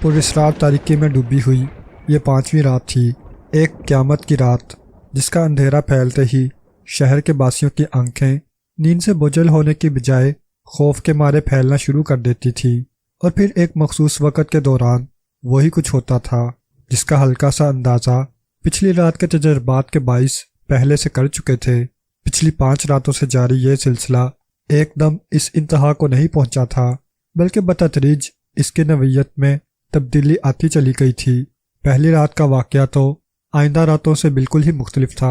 پراسرار تاریکی میں ڈوبی ہوئی یہ 5ویں رات تھی، ایک قیامت کی رات جس کا اندھیرا پھیلتے ہی شہر کے باسیوں کی آنکھیں نیند سے بوجھل ہونے کی بجائے خوف کے مارے پھیلنا شروع کر دیتی تھی، اور پھر ایک مخصوص وقت کے دوران وہی کچھ ہوتا تھا جس کا ہلکا سا اندازہ پچھلی رات کے تجربات کے باعث پہلے سے کر چکے تھے۔ پچھلی 5 راتوں سے جاری یہ سلسلہ ایک دم اس انتہا کو نہیں پہنچا تھا، بلکہ بتدریج اس کی نوعیت میں تبدیلی آتی چلی گئی تھی۔ پہلی رات کا واقعہ تو آئندہ راتوں سے بالکل ہی مختلف تھا۔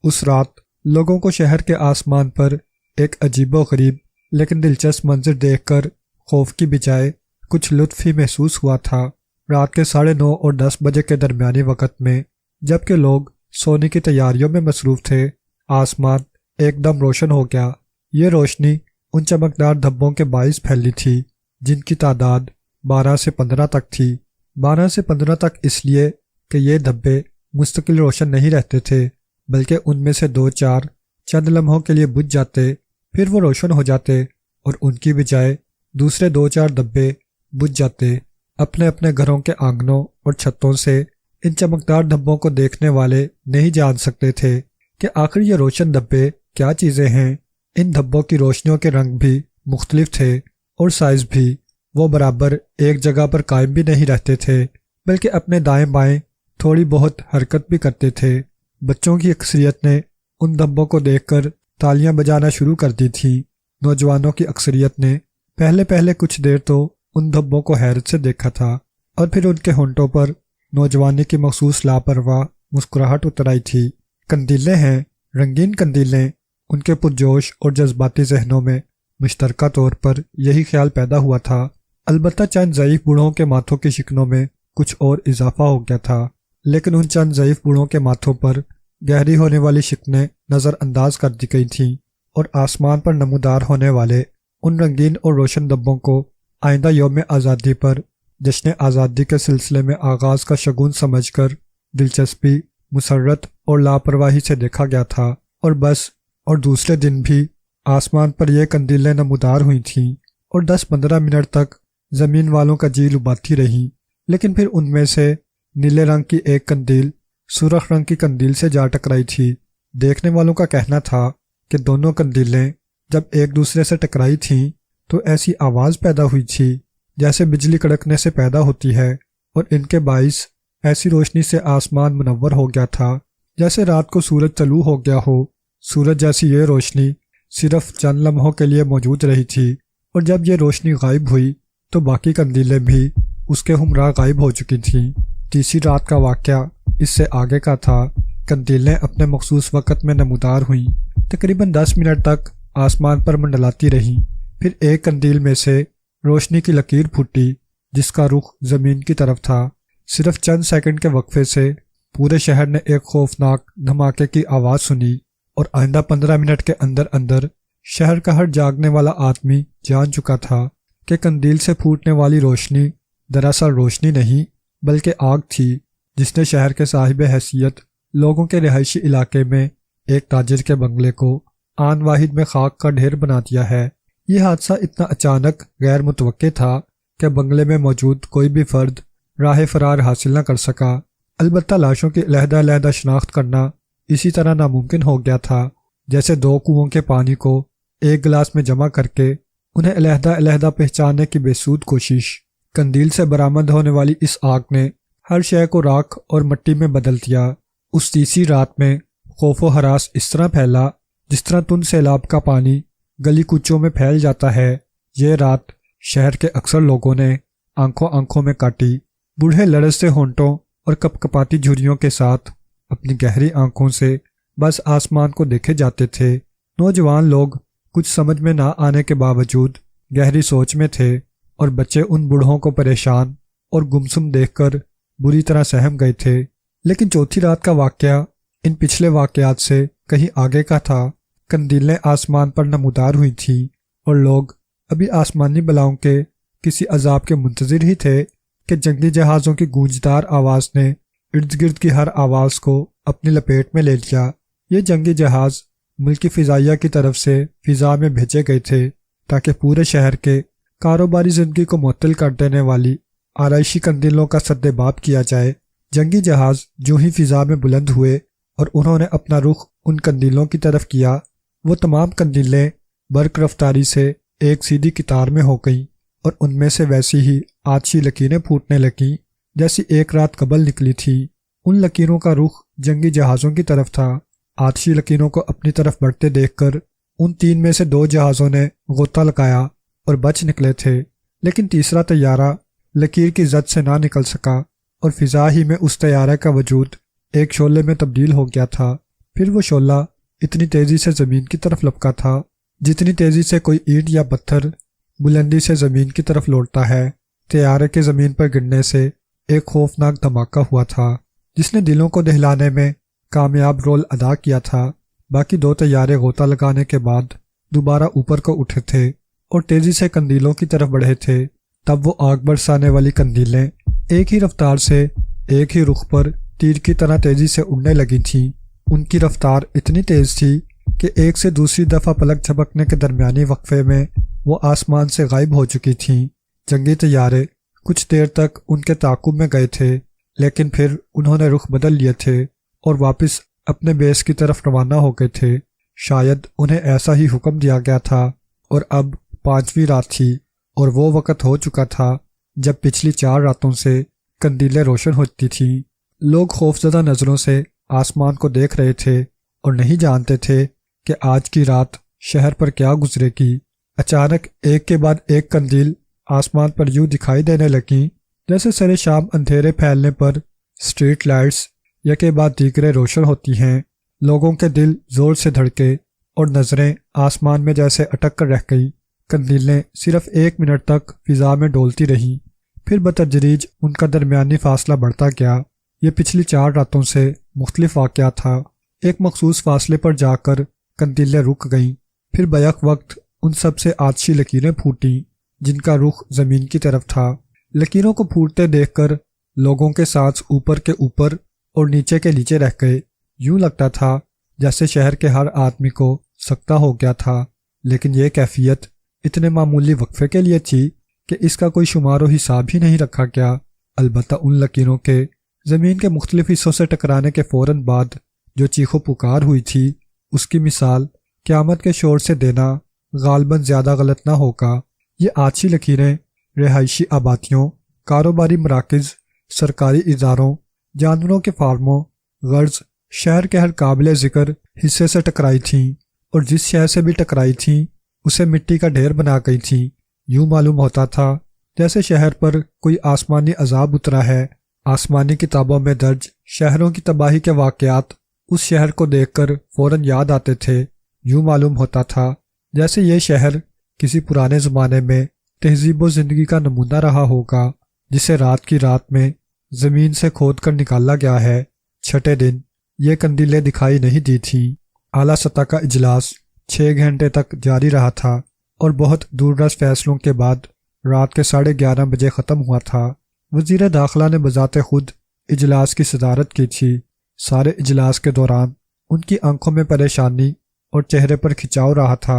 اس رات لوگوں کو شہر کے آسمان پر ایک عجیب و غریب لیکن دلچسپ منظر دیکھ کر خوف کی بجائے کچھ لطف ہی محسوس ہوا تھا۔ رات کے 9:30 اور 10 بجے کے درمیانی وقت میں جبکہ لوگ سونے کی تیاریوں میں مصروف تھے، آسمان ایک دم روشن ہو گیا۔ یہ روشنی ان چمکدار دھبوں کے باعث پھیلی تھی جن کی تعداد 12 سے 15 تک تھی۔ 12 سے 15 تک اس لیے کہ یہ دھبے مستقل روشن نہیں رہتے تھے، بلکہ ان میں سے 2-4 چند لمحوں کے لیے بجھ جاتے، پھر وہ روشن ہو جاتے اور ان کی بجائے دوسرے 2-4 دھبے بجھ جاتے۔ اپنے اپنے گھروں کے آنگنوں اور چھتوں سے ان چمکدار دھبوں کو دیکھنے والے نہیں جان سکتے تھے کہ آخر یہ روشن دھبے کیا چیزیں ہیں۔ ان دھبوں کی روشنیوں کے رنگ بھی مختلف تھے اور سائز بھی، وہ برابر ایک جگہ پر قائم بھی نہیں رہتے تھے، بلکہ اپنے دائیں بائیں تھوڑی بہت حرکت بھی کرتے تھے۔ بچوں کی اکثریت نے ان دھبوں کو دیکھ کر تالیاں بجانا شروع کر دی تھی۔ نوجوانوں کی اکثریت نے پہلے کچھ دیر تو ان دھبوں کو حیرت سے دیکھا تھا، اور پھر ان کے ہونٹوں پر نوجوانی کی مخصوص لاپرواہ مسکراہٹ اتر آئی تھی۔ قندیلیں ہیں، رنگین قندیلیں۔ ان کے پرجوش اور جذباتی ذہنوں میں مشترکہ طور پر یہی خیال پیدا ہوا تھا۔ البتہ چند ضعیف بوڑھوں کے ماتھوں کی شکنوں میں کچھ اور اضافہ ہو گیا تھا، لیکن ان چند ضعیف بوڑھوں کے ماتھوں پر گہری ہونے والی شکنیں نظر انداز کر دی گئی تھیں، اور آسمان پر نمودار ہونے والے ان رنگین اور روشن دھبوں کو آئندہ یوم آزادی پر جشن آزادی کے سلسلے میں آغاز کا شگون سمجھ کر دلچسپی، مسرت اور لاپرواہی سے دیکھا گیا تھا۔ اور بس، اور دوسرے دن بھی آسمان پر یہ قندیلیں نمودار ہوئی تھیں اور 10-15 منٹ تک زمین والوں کا جی لباتی رہیں، لیکن پھر ان میں سے نیلے رنگ کی ایک قندیل سرخ رنگ کی قندیل سے جا ٹکرائی تھی۔ دیکھنے والوں کا کہنا تھا کہ دونوں قندیلیں جب ایک دوسرے سے ٹکرائی تھیں تو ایسی آواز پیدا ہوئی تھی جیسے بجلی کڑکنے سے پیدا ہوتی ہے، اور ان کے باعث ایسی روشنی سے آسمان منور ہو گیا تھا جیسے رات کو سورج طلوع ہو گیا ہو۔ سورج جیسی یہ روشنی صرف چند لمحوں کے لیے موجود رہی تھی، اور جب یہ روشنی غائب ہوئی تو باقی قندیلیں بھی اس کے ہمراہ غائب ہو چکی تھیں۔ تیسری رات کا واقعہ اس سے آگے کا تھا۔ قندیلیں اپنے مخصوص وقت میں نمودار ہوئیں، تقریباً 10 منٹ تک آسمان پر منڈلاتی رہیں۔ پھر ایک قندیل میں سے روشنی کی لکیر پھوٹی جس کا رخ زمین کی طرف تھا۔ صرف چند سیکنڈ کے وقفے سے پورے شہر نے ایک خوفناک دھماکے کی آواز سنی، اور آئندہ 15 منٹ کے اندر اندر شہر کا ہر جاگنے والا آدمی جان چکا تھا کہ قندیل سے پھوٹنے والی روشنی دراصل روشنی نہیں بلکہ آگ تھی جس نے شہر کے صاحب حیثیت لوگوں کے رہائشی علاقے میں ایک تاجر کے بنگلے کو آن واحد میں خاک کا ڈھیر بنا دیا ہے۔ یہ حادثہ اتنا اچانک غیر متوقع تھا کہ بنگلے میں موجود کوئی بھی فرد راہ فرار حاصل نہ کر سکا۔ البتہ لاشوں کی علیحدہ علیحدہ شناخت کرنا اسی طرح ناممکن ہو گیا تھا جیسے 2 کنوؤں کے پانی کو ایک گلاس میں جمع کر کے انہیں علیحدہ علیحدہ پہچاننے کی بے سود کوشش۔ قندیل سے برآمد ہونے والی اس آگ نے ہر شے کو راکھ اور مٹی میں بدل دیا۔ اس تیسری رات میں خوف و ہراس اس طرح پھیلا جس طرح تند سیلاب کا پانی گلی کوچوں میں پھیل جاتا ہے۔ یہ رات شہر کے اکثر لوگوں نے آنکھوں میں کاٹی۔ بوڑھے لرزتے ہونٹوں اور کپکپاتی جھریوں کے ساتھ اپنی گہری آنکھوں سے بس آسمان کو دیکھے جاتے تھے۔ نوجوان لوگ کچھ سمجھ میں نہ آنے کے باوجود گہری سوچ میں تھے، اور بچے ان بوڑھوں کو پریشان اور گمسم دیکھ کر بری طرح سہم گئے تھے۔ لیکن چوتھی رات کا واقعہ ان پچھلے واقعات سے کہیں آگے کا تھا۔ قندیلیں آسمان پر نمودار ہوئی تھیں، اور لوگ ابھی آسمانی بلاؤں کے کسی عذاب کے منتظر ہی تھے کہ جنگی جہازوں کی گونجدار آواز نے ارد گرد کی ہر آواز کو اپنی لپیٹ میں لے لیا۔ یہ جنگی جہاز ملکی فضائیہ کی طرف سے فضا میں بھیجے گئے تھے تاکہ پورے شہر کے کاروباری زندگی کو معطل کر دینے والی آرائشی قندیلوں کا سدباب کیا جائے۔ جنگی جہاز جو ہی فضا میں بلند ہوئے اور انہوں نے اپنا رخ ان قندیلوں کی طرف کیا، وہ تمام قندیلیں برق رفتاری سے ایک سیدھی قطار میں ہو گئیں اور ان میں سے ویسی ہی آتشی لکیریں پھوٹنے لگیں جیسی ایک رات قبل نکلی تھی۔ ان لکیروں کا رخ جنگی جہازوں کی طرف تھا۔ آتشی لکیروں کو اپنی طرف بڑھتے دیکھ کر ان 3 میں سے 2 جہازوں نے غوطہ لگایا اور بچ نکلے تھے، لیکن تیسرا طیارہ لکیر کی زد سے نہ نکل سکا اور فضا ہی میں اس طیارے کا وجود ایک شعلے میں تبدیل ہو گیا تھا۔ پھر وہ شعلہ اتنی تیزی سے زمین کی طرف لپکا تھا جتنی تیزی سے کوئی اینٹ یا پتھر بلندی سے زمین کی طرف لوٹتا ہے۔ طیارے کے زمین پر گرنے سے ایک خوفناک دھماکہ ہوا تھا جس نے دلوں کو دہلانے میں کامیاب رول ادا کیا تھا۔ باقی 2 طیارے غوطہ لگانے کے بعد دوبارہ اوپر کو اٹھے تھے اور تیزی سے قندیلوں کی طرف بڑھے تھے۔ تب وہ آگ برسانے والی قندیلیں ایک ہی رفتار سے ایک ہی رخ پر تیر کی طرح تیزی سے اڑنے لگی تھیں۔ ان کی رفتار اتنی تیز تھی کہ ایک سے دوسری دفعہ پلک جھپکنے کے درمیانی وقفے میں وہ آسمان سے غائب ہو چکی تھیں۔ جنگی طیارے کچھ دیر تک ان کے تعاقب میں گئے تھے، لیکن پھر انہوں نے رخ بدل لیے تھے اور واپس اپنے بیس کی طرف روانہ ہو گئے تھے۔ شاید انہیں ایسا ہی حکم دیا گیا تھا، اور اب 5ویں رات تھی اور وہ وقت ہو چکا تھا جب پچھلی 4 راتوں سے قندیلیں روشن ہوتی تھیں۔ لوگ خوفزدہ نظروں سے آسمان کو دیکھ رہے تھے اور نہیں جانتے تھے کہ آج کی رات شہر پر کیا گزرے گی۔ اچانک ایک کے بعد ایک قندیل آسمان پر یوں دکھائی دینے لگیں جیسے سر شام اندھیرے پھیلنے پر اسٹریٹ لائٹس یکے بعد دیگرے روشن ہوتی ہیں۔ لوگوں کے دل زور سے دھڑکے اور نظریں آسمان میں جیسے اٹک کر رہ گئیں۔ قندیلیں صرف 1 منٹ تک فضا میں ڈولتی رہیں، پھر بتدریج ان کا درمیانی فاصلہ بڑھتا گیا۔ یہ پچھلی 4 راتوں سے مختلف واقعہ تھا۔ ایک مخصوص فاصلے پر جا کر قندیلیں رک گئیں، پھر بیک وقت ان سب سے آتشی لکیریں پھوٹیں جن کا رخ زمین کی طرف تھا۔ لکیروں کو پھوٹتے دیکھ کر لوگوں کے سانس اوپر کے اوپر اور نیچے کے نیچے رہ گئے۔ یوں لگتا تھا جیسے شہر کے ہر آدمی کو سکتہ ہو گیا تھا، لیکن یہ کیفیت اتنے معمولی وقفے کے لیے تھی کہ اس کا کوئی شمار و حساب ہی نہیں رکھا گیا۔ البتہ ان لکیروں کے زمین کے مختلف حصوں سے ٹکرانے کے فوراً بعد جو چیخ و پکار ہوئی تھی، اس کی مثال قیامت کے شور سے دینا غالباً زیادہ غلط نہ ہوگا۔ یہ آتشی لکیریں رہائشی آبادیوں، کاروباری مراکز، سرکاری اداروں، جانوروں کے فارموں، غرض شہر کے ہر قابل ذکر حصے سے ٹکرائی تھیں، اور جس شہر سے بھی ٹکرائی تھیں اسے مٹی کا ڈھیر بنا گئی تھیں۔ یوں معلوم ہوتا تھا جیسے شہر پر کوئی آسمانی عذاب اترا ہے۔ آسمانی کتابوں میں درج شہروں کی تباہی کے واقعات اس شہر کو دیکھ کر فوراً یاد آتے تھے۔ یوں معلوم ہوتا تھا جیسے یہ شہر کسی پرانے زمانے میں تہذیب و زندگی کا نمونہ رہا ہوگا جسے رات کی رات میں زمین سے کھود کر نکالا گیا ہے۔ چھٹے دن یہ قندیلیں دکھائی نہیں دی تھیں۔ اعلیٰ سطح کا اجلاس 6 گھنٹے تک جاری رہا تھا اور بہت دور رس فیصلوں کے بعد رات کے 11:30 بجے ختم ہوا تھا۔ وزیر داخلہ نے بذات خود اجلاس کی صدارت کی تھی۔ سارے اجلاس کے دوران ان کی آنکھوں میں پریشانی اور چہرے پر کھچاؤ رہا تھا۔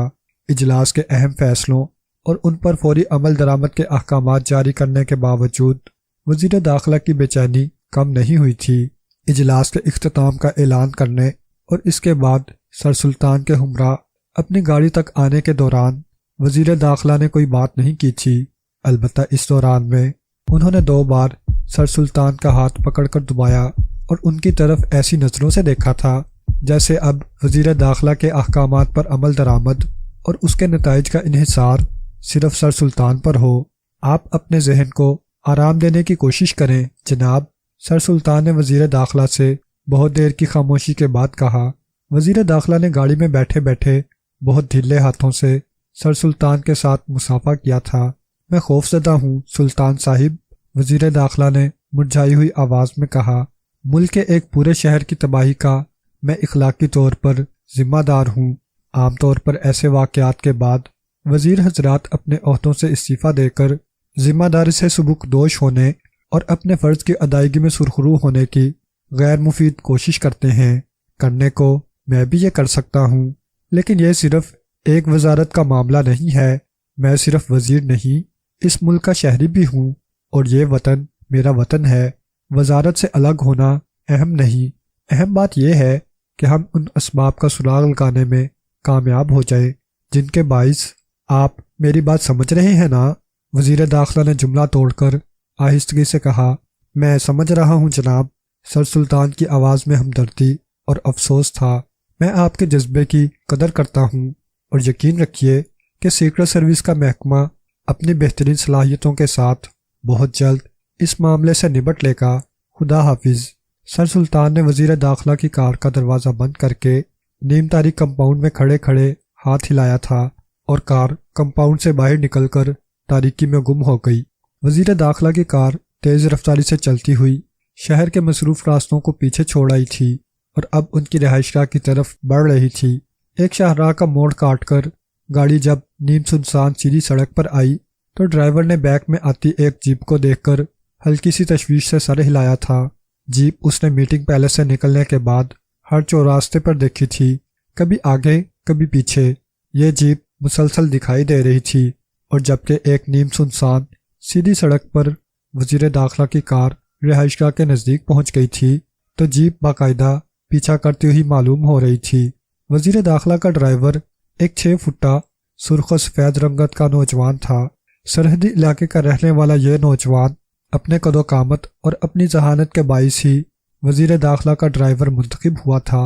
اجلاس کے اہم فیصلوں اور ان پر فوری عمل درآمد کے احکامات جاری کرنے کے باوجود وزیر داخلہ کی بے چینی کم نہیں ہوئی تھی۔ اجلاس کے اختتام کا اعلان کرنے اور اس کے بعد سر سلطان کے ہمراہ اپنی گاڑی تک آنے کے دوران وزیر داخلہ نے کوئی بات نہیں کی تھی۔ البتہ اس دوران میں انہوں نے 2 بار سر سلطان کا ہاتھ پکڑ کر دبایا اور ان کی طرف ایسی نظروں سے دیکھا تھا جیسے اب وزیر داخلہ کے احکامات پر عمل درآمد اور اس کے نتائج کا انحصار صرف سر سلطان پر ہو۔ آپ اپنے ذہن کو آرام دینے کی کوشش کریں جناب، سر سلطان نے وزیر داخلہ سے بہت دیر کی خاموشی کے بعد کہا۔ وزیر داخلہ نے گاڑی میں بیٹھے بیٹھے بہت ڈھیلے ہاتھوں سے سر سلطان کے ساتھ مصافحہ کیا تھا۔ میں خوفزدہ ہوں سلطان صاحب، وزیر داخلہ نے مرجھائی ہوئی آواز میں کہا۔ ملک کے ایک پورے شہر کی تباہی کا میں اخلاقی طور پر ذمہ دار ہوں۔ عام طور پر ایسے واقعات کے بعد وزیر حضرات اپنے عہدوں سے استعفیٰ دے کر ذمہ داری سے سبکدوش ہونے اور اپنے فرض کی ادائیگی میں سرخرو ہونے کی غیر مفید کوشش کرتے ہیں۔ کرنے کو میں بھی یہ کر سکتا ہوں، لیکن یہ صرف ایک وزارت کا معاملہ نہیں ہے۔ میں صرف وزیر نہیں، اس ملک کا شہری بھی ہوں، اور یہ وطن میرا وطن ہے۔ وزارت سے الگ ہونا اہم نہیں، اہم بات یہ ہے کہ ہم ان اسباب کا سراغ لگانے میں کامیاب ہو جائیں جن کے باعث آپ میری بات سمجھ رہے ہیں نا؟ وزیر داخلہ نے جملہ توڑ کر آہستگی سے کہا۔ میں سمجھ رہا ہوں جناب۔ سر سلطان کی آواز میں ہمدردی اور افسوس تھا۔ میں آپ کے جذبے کی قدر کرتا ہوں اور یقین رکھیے کہ سیکرٹ سروس کا محکمہ اپنی بہترین صلاحیتوں کے ساتھ بہت جلد اس معاملے سے نبٹ لے گا۔ خدا حافظ۔ سر سلطان نے وزیر داخلہ کی کار کا دروازہ بند کر کے نیم تاریک کمپاؤنڈ میں کھڑے کھڑے ہاتھ ہلایا تھا اور کار کمپاؤنڈ سے باہر نکل کر تاریکی میں گم ہو گئی۔ وزیر داخلہ کی کار تیز رفتاری سے چلتی ہوئی شہر کے مصروف راستوں کو پیچھے چھوڑ آئی تھی اور اب ان کی رہائش گاہ کی طرف بڑھ رہی تھی۔ ایک شاہراہ کا موڑ کاٹ کر گاڑی جب نیم سنسان سیدھی سڑک پر آئی تو ڈرائیور نے بیک میں آتی ایک جیپ کو دیکھ کر ہلکی سی تشویش سے سر ہلایا تھا۔ جیپ اس نے میٹنگ پیلس سے نکلنے کے بعد ہر چوراستے پر دیکھی تھی، کبھی آگے کبھی پیچھے۔ یہ جیپ مسلسل دکھائی دے رہی تھی اور جبکہ ایک نیم سنسان سیدھی سڑک پر وزیر داخلہ کی کار رہائش گاہ کے نزدیک پہنچ گئی تھی تو جیپ باقاعدہ پیچھا کرتی ہوئی معلوم ہو رہی تھی۔ وزیر داخلہ کا ڈرائیور ایک 6 فٹا سرخ و سفید رنگت کا نوجوان تھا۔ سرحدی علاقے کا رہنے والا یہ نوجوان اپنے قد و قامت اور اپنی ذہانت کے باعث ہی وزیر داخلہ کا ڈرائیور منتخب ہوا تھا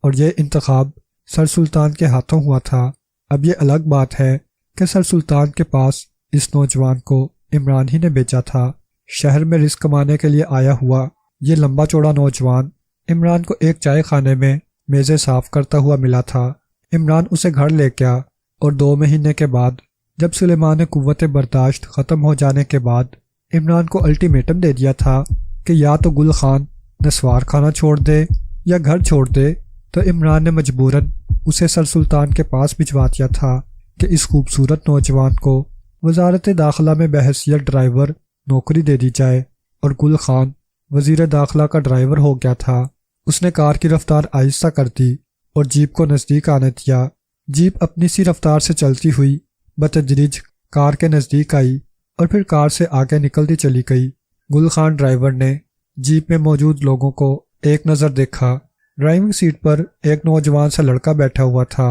اور یہ انتخاب سر سلطان کے ہاتھوں ہوا تھا۔ اب یہ الگ بات ہے کہ سر سلطان کے پاس اس نوجوان کو عمران ہی نے بھیجا تھا۔ شہر میں رزق کمانے کے لیے آیا ہوا یہ لمبا چوڑا نوجوان عمران کو ایک چائے خانے میں میزیں صاف کرتا ہوا ملا تھا۔ عمران اسے گھر لے گیا اور 2 مہینے کے بعد جب سلیمان قوت برداشت ختم ہو جانے کے بعد عمران کو الٹیمیٹم دے دیا تھا کہ یا تو گل خان نسوار کھانا چھوڑ دے یا گھر چھوڑ دے، تو عمران نے مجبوراً اسے سر سلطان کے پاس بھجوا دیا تھا کہ اس خوبصورت نوجوان کو وزارت داخلہ میں بحیثیت ڈرائیور نوکری دے دی جائے، اور گل خان وزیر داخلہ کا ڈرائیور ہو گیا تھا۔ اس نے کار کی رفتار آہستہ کر دی اور جیپ کو نزدیک آنے دیا۔ جیپ اپنی سی رفتار سے چلتی ہوئی بتدریج کار کے نزدیک آئی اور پھر کار سے آگے نکلتی چلی گئی۔ گل خان ڈرائیور نے جیپ میں موجود لوگوں کو ایک نظر دیکھا۔ ڈرائیونگ سیٹ پر ایک نوجوان سا لڑکا بیٹھا ہوا تھا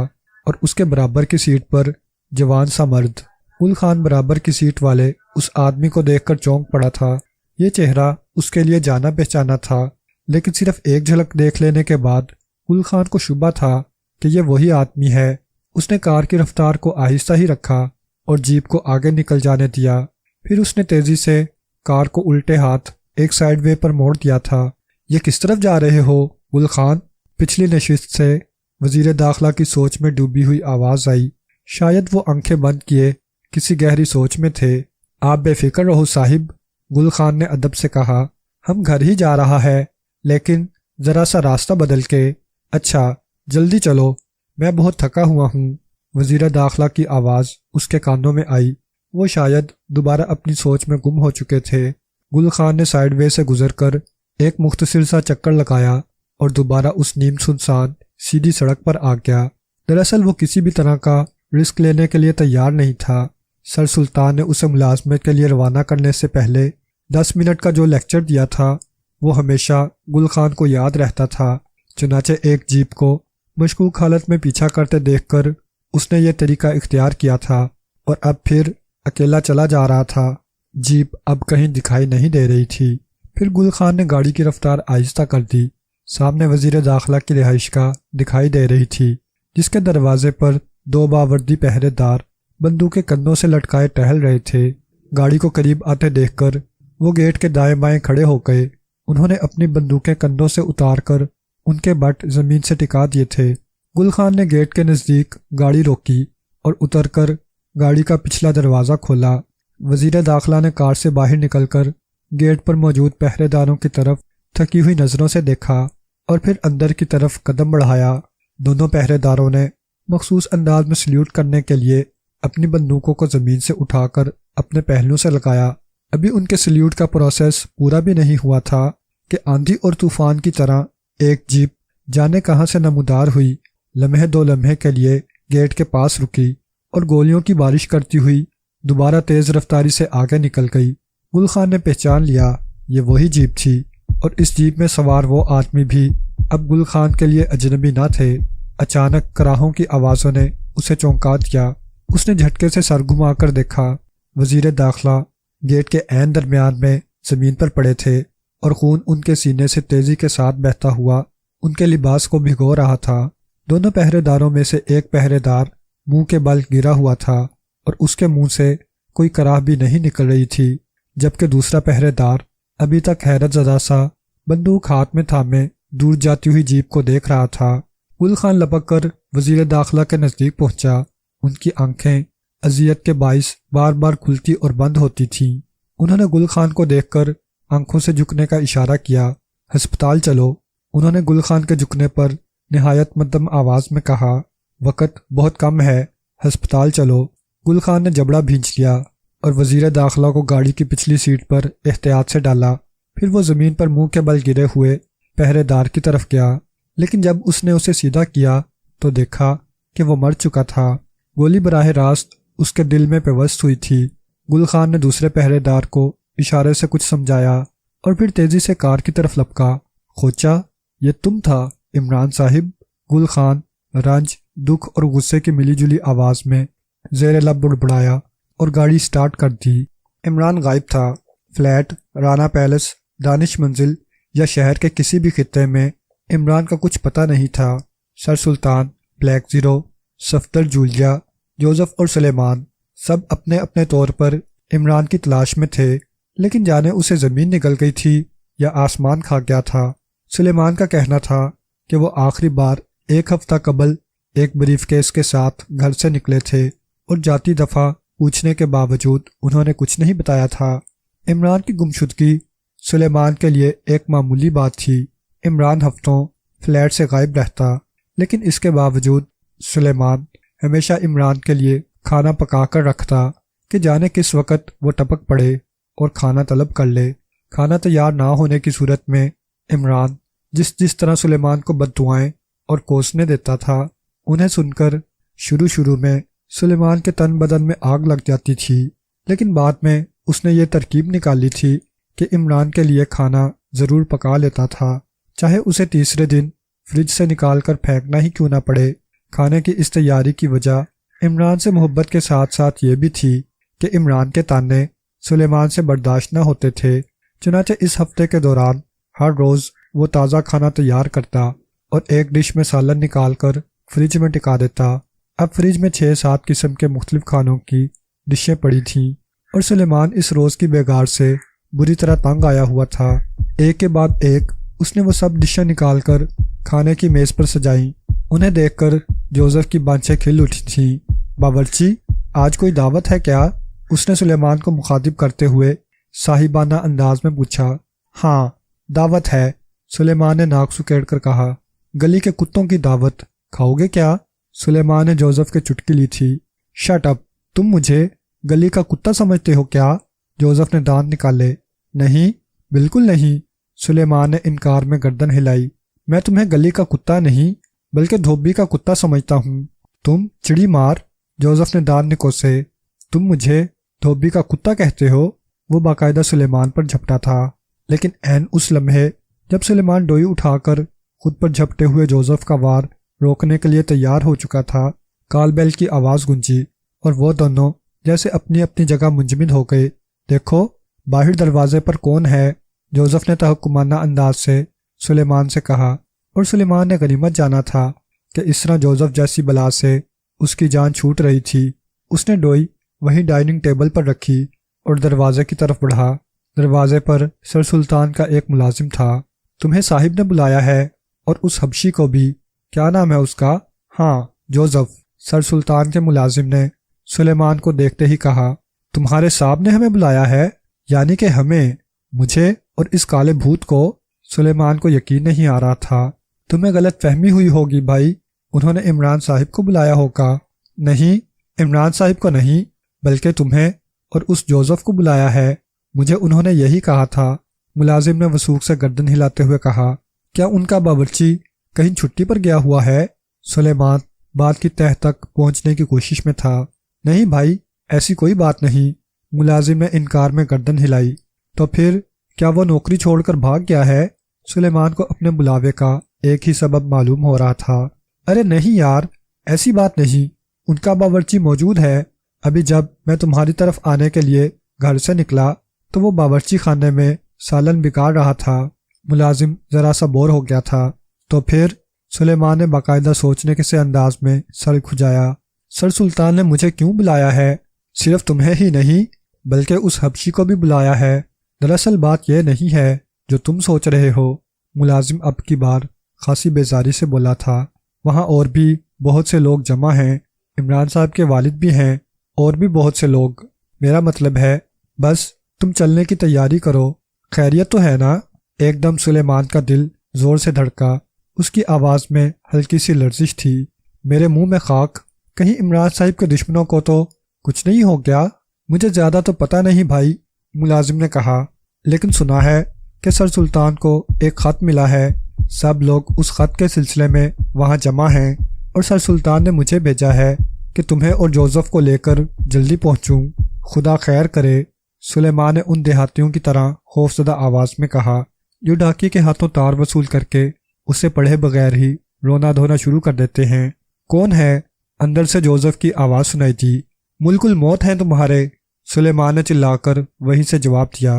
اور اس کے برابر کی سیٹ پر جوان سا مرد۔ گل خان برابر کی سیٹ والے اس آدمی کو دیکھ کر چونک پڑا تھا۔ یہ چہرہ اس کے لیے جانا پہچانا تھا، لیکن صرف ایک جھلک دیکھ لینے کے بعد گل خان کو شبہ تھا کہ یہ وہی آدمی ہے۔ اس نے کار کی رفتار کو آہستہ ہی رکھا اور جیپ کو آگے نکل جانے دیا۔ پھر اس نے تیزی سے کار کو الٹے ہاتھ ایک سائیڈ وے پر موڑ دیا تھا۔ یہ کس طرف جا رہے ہو گل خان؟ پچھلی نشست سے وزیر داخلہ کی سوچ میں ڈوبی ہوئی آواز آئی۔ شاید وہ آنکھیں بند کیے کسی گہری سوچ میں تھے۔ آپ بے فکر رہو صاحب، گل خان نے ادب سے کہا۔ ہم گھر ہی جا رہا ہے، لیکن ذرا سا راستہ بدل کے۔ اچھا جلدی چلو، میں بہت تھکا ہوا ہوں۔ وزیر داخلہ کی آواز اس کے کانوں میں آئی۔ وہ شاید دوبارہ اپنی سوچ میں گم ہو چکے تھے۔ گل خان نے سائیڈ وے سے گزر کر ایک مختصر سا چکر لگایا اور دوبارہ اس نیم سنسان سیدھی سڑک پر آ گیا۔ دراصل وہ کسی بھی طرح کا رسک لینے کے لیے تیار نہیں تھا۔ سر سلطان نے اسے ملازمت کے لیے روانہ کرنے سے پہلے 10 منٹ کا جو لیکچر دیا تھا وہ ہمیشہ گل خان کو یاد رہتا تھا۔ چنانچہ ایک جیپ کو مشکوک حالت میں پیچھا کرتے دیکھ کر اس نے یہ طریقہ اختیار کیا تھا اور اب پھر اکیلا چلا جا رہا تھا۔ جیپ اب کہیں دکھائی نہیں دے رہی تھی۔ پھر گل خان نے گاڑی کی رفتار آہستہ کر دی۔ سامنے وزیر داخلہ کی رہائش گاہ دکھائی دے رہی تھی، جس کے دروازے پر 2 باوردی پہرے دار بندوقیں کندھوں سے لٹکائے ٹہل رہے تھے۔ گاڑی کو قریب آتے دیکھ کر وہ گیٹ کے دائیں بائیں کھڑے ہو گئے۔ انہوں نے اپنی بندوقیں کندھوں سے اتار کر ان کے بٹ زمین سے ٹکا دیے تھے۔ گل خان نے گیٹ کے نزدیک گاڑی روکی اور اتر کر گاڑی کا پچھلا دروازہ کھولا۔ وزیر داخلہ نے کار سے باہر نکل کر گیٹ پر موجود پہرے داروں کی طرف تھکی ہوئی نظروں سے دیکھا اور پھر اندر کی طرف قدم بڑھایا۔ دونوں پہرے داروں نے مخصوص انداز میں سلیوٹ کرنے کے لیے اپنی بندوقوں کو زمین سے اٹھا کر اپنے پہلوؤں سے لگایا۔ ابھی ان کے سلیوٹ کا پروسیس پورا بھی نہیں ہوا تھا کہ آندھی اور طوفان کی طرح ایک جیپ جانے کہاں سے نمودار ہوئی، لمحے 2 لمحے کے لیے گیٹ کے پاس رکی اور گولیوں کی بارش کرتی ہوئی دوبارہ تیز رفتاری سے آگے نکل گئی۔ گل خان نے پہچان لیا یہ وہی جیپ تھی، اور اس جیپ میں سوار وہ آدمی بھی اب گل خان کے لیے اجنبی نہ تھے۔ اچانک کراہوں کی آوازوں نے اسے چونکا دیا۔ اس نے جھٹکے سے سر گھما کر دیکھا۔ وزیر داخلہ گیٹ کے عین درمیان میں زمین پر پڑے تھے، اور خون ان کے سینے سے تیزی کے ساتھ بہتا ہوا ان کے لباس کو بھگو رہا تھا۔ دونوں پہرے داروں میں سے ایک پہرے دار منہ کے بل گرا ہوا تھا، اور اس کے منہ سے کوئی کراہ بھی نہیں نکل رہی تھی، جبکہ دوسرا پہرے دار ابھی تک حیرت زدہ سا بندوق ہاتھ میں تھامے دور جاتی ہوئی جیپ کو دیکھ رہا تھا۔ گل خان لپک کر وزیر داخلہ کے نزدیک پہنچا۔ ان کی آنکھیں اذیت کے باعث بار بار کھلتی اور بند ہوتی تھیں۔ انہوں نے گل خان کو دیکھ کر آنکھوں سے جھکنے کا اشارہ کیا۔ ہسپتال چلو، انہوں نے گل خان کے جھکنے پر نہایت مدھم آواز میں کہا۔ وقت بہت کم ہے، ہسپتال چلو۔ گل خان نے جبڑا بھینچ لیا اور وزیر داخلہ کو گاڑی کی پچھلی سیٹ پر احتیاط سے ڈالا۔ پھر وہ زمین پر منہ کے بل گرے ہوئے پہرے دار کی طرف گیا، لیکن جب اس نے اسے سیدھا کیا تو دیکھا کہ وہ مر چکا تھا۔ گولی براہ راست اس کے دل میں پیوست ہوئی تھی۔ گل خان نے دوسرے پہرے دار کو اشارے سے کچھ سمجھایا اور پھر تیزی سے کار کی طرف لپکا۔ خوچا، یہ تم تھا عمران صاحب؟ گل خان رنج، دکھ اور غصے کی ملی جلی آواز میں زیر لب بڑبڑایا اور گاڑی سٹارٹ کر دی۔ عمران غائب تھا۔ فلیٹ، رانا پیلس، دانش منزل یا شہر کے کسی بھی خطے میں عمران کا کچھ پتہ نہیں تھا۔ Sir Sultan, Black Zero, Safdar Julia, Joseph اور سلیمان سب اپنے اپنے طور پر عمران کی تلاش میں تھے، لیکن جانے اسے زمین نگل گئی تھی یا آسمان کھا گیا تھا۔ سلیمان کا کہنا تھا کہ وہ آخری بار 1 ہفتہ قبل ایک بریف کیس کے ساتھ گھر سے نکلے تھے، اور جاتی دفعہ پوچھنے کے باوجود انہوں نے کچھ نہیں بتایا تھا۔ عمران کی گمشدگی سلیمان کے لیے ایک معمولی بات تھی۔ عمران ہفتوں فلیٹ سے غائب رہتا، لیکن اس کے باوجود سلیمان ہمیشہ عمران کے لیے کھانا پکا کر رکھتا کہ جانے کس وقت وہ ٹپک پڑے اور کھانا طلب کر لے۔ کھانا تیار نہ ہونے کی صورت میں عمران جس طرح سلیمان کو بددعائیں اور کوسنے دیتا تھا، انہیں سن کر شروع میں سلیمان کے تن بدن میں آگ لگ جاتی تھی، لیکن بعد میں اس نے یہ ترکیب نکالی تھی کہ عمران کے لیے کھانا ضرور پکا لیتا تھا، چاہے اسے تیسرے دن فریج سے نکال کر پھینکنا ہی کیوں نہ پڑے۔ کھانے کی اس تیاری کی وجہ عمران سے محبت کے ساتھ ساتھ یہ بھی تھی کہ عمران کے تانے سلیمان سے برداشت نہ ہوتے تھے۔ چنانچہ اس ہفتے کے دوران ہر روز وہ تازہ کھانا تیار کرتا اور ایک ڈش میں سالن نکال کر فریج میں ٹکا دیتا۔ اب فریج میں 6-7 قسم کے مختلف کھانوں کی ڈشیں پڑی تھیں، اور سلیمان اس روز کی بیگار سے بری طرح تنگ آیا ہوا تھا۔ ایک کے بعد ایک اس نے وہ سب ڈشیں نکال کر کھانے کی میز پر سجائیں۔ انہیں دیکھ کر جوزف کی بانچیں کھل اٹھی تھیں۔ باورچی، آج کوئی دعوت ہے کیا؟ اس نے سلیمان کو مخاطب کرتے ہوئے صاحبانہ انداز میں پوچھا۔ ہاں، دعوت ہے، سلیمان نے ناک سکیڑ کر کہا۔ گلی کے کتوں کی دعوت، کھاؤ گے کیا؟ سلیمان نے جوزف کے چٹکی لی تھی۔ شٹ اپ، تم مجھے گلی کا کتا سمجھتے ہو کیا؟ جوزف نے دانت نکالے۔ نہیں، بالکل نہیں، سلیمان نے انکار میں گردن ہلائی۔ میں تمہیں گلی کا کتا نہیں بلکہ دھوبی کا کتا سمجھتا ہوں۔ تم چڑی مار، جوزف نے دانت نکوسے۔ تم مجھے دھوبی کا کتا کہتے ہو؟ وہ باقاعدہ سلیمان پر جھپٹا تھا، لیکن عین اس لمحے جب سلیمان ڈوئی اٹھا کر خود پر جھپٹے ہوئے جوزف کا وار روکنے کے لیے تیار ہو چکا تھا، کال بیل کی آواز گونجی اور وہ دونوں جیسے اپنی اپنی جگہ منجمد ہو گئے۔ دیکھو، باہر دروازے پر کون ہے؟ جوزف نے تحکمانہ انداز سے سلیمان سے کہا، اور سلیمان نے غنیمت جانا تھا کہ اس طرح جوزف جیسی بلا سے اس کی جان چھوٹ رہی تھی۔ اس نے ڈوئی وہیں ڈائننگ ٹیبل پر رکھی اور دروازے کی طرف بڑھا۔ دروازے پر سر سلطان کا ایک ملازم تھا۔ تمہیں صاحب نے بلایا ہے، اور اس حبشی کو بھی۔ کیا نام ہے اس کا؟ ہاں، جوزف، سر سلطان کے ملازم نے سلیمان کو دیکھتے ہی کہا۔ تمہارے صاحب نے ہمیں بلایا ہے؟ یعنی کہ ہمیں، مجھے اور اس کالے بھوت کو؟ سلیمان کو یقین نہیں آ رہا تھا۔ تمہیں غلط فہمی ہوئی ہوگی بھائی، انہوں نے عمران صاحب کو بلایا ہوگا۔ نہیں، عمران صاحب کو نہیں، بلکہ تمہیں اور اس جوزف کو بلایا ہے۔ مجھے انہوں نے یہی کہا تھا، ملازم نے وثوق سے گردن ہلاتے ہوئے کہا۔ کیا ان کا باورچی کہیں چھٹی پر گیا ہوا ہے؟ سلیمان بات کی تہہ تک پہنچنے کی کوشش میں تھا۔ نہیں بھائی، ایسی کوئی بات نہیں، ملازم نے انکار میں گردن ہلائی۔ تو پھر کیا وہ نوکری چھوڑ کر بھاگ گیا ہے؟ سلیمان کو اپنے بلاوے کا ایک ہی سبب معلوم ہو رہا تھا۔ ارے نہیں یار، ایسی بات نہیں، ان کا باورچی موجود ہے۔ ابھی جب میں تمہاری طرف آنے کے لیے گھر سے نکلا تو وہ باورچی خانے میں سالن بگاڑ رہا تھا۔ ملازم ذرا سا بور ہو گیا تھا۔ تو پھر؟ سلیمان نے باقاعدہ سوچنے کے سے انداز میں سر کھجایا۔ سر سلطان نے مجھے کیوں بلایا ہے؟ صرف تمہیں ہی نہیں بلکہ اس حبشی کو بھی بلایا ہے۔ دراصل بات یہ نہیں ہے جو تم سوچ رہے ہو۔ ملازم اب کی بار خاصی بیزاری سے بولا تھا۔ وہاں اور بھی بہت سے لوگ جمع ہیں، عمران صاحب کے والد بھی ہیں اور بھی بہت سے لوگ۔ میرا مطلب ہے بس تم چلنے کی تیاری کرو۔ خیریت تو ہے نا؟ ایک دم سلیمان کا دل زور سے دھڑکا۔ اس کی آواز میں ہلکی سی لرزش تھی۔ میرے منہ میں خاک، کہیں عمران صاحب کے دشمنوں کو تو کچھ نہیں ہو گیا؟ مجھے زیادہ تو پتہ نہیں بھائی، ملازم نے کہا، لیکن سنا ہے کہ سر سلطان کو ایک خط ملا ہے۔ سب لوگ اس خط کے سلسلے میں وہاں جمع ہیں اور سر سلطان نے مجھے بھیجا ہے کہ تمہیں اور جوزف کو لے کر جلدی پہنچوں۔ خدا خیر کرے، سلیمان نے ان دیہاتیوں کی طرح خوفزدہ آواز میں کہا جو ڈاکی کے ہاتھوں تار وصول کر کے اسے پڑھے بغیر ہی رونا دھونا شروع کر دیتے ہیں۔ کون ہے؟ اندر سے جوزف کی آواز سنائی دی۔ ملک الموت ہیں تمہارے، سلیمان نے چلا کر وہیں سے جواب دیا۔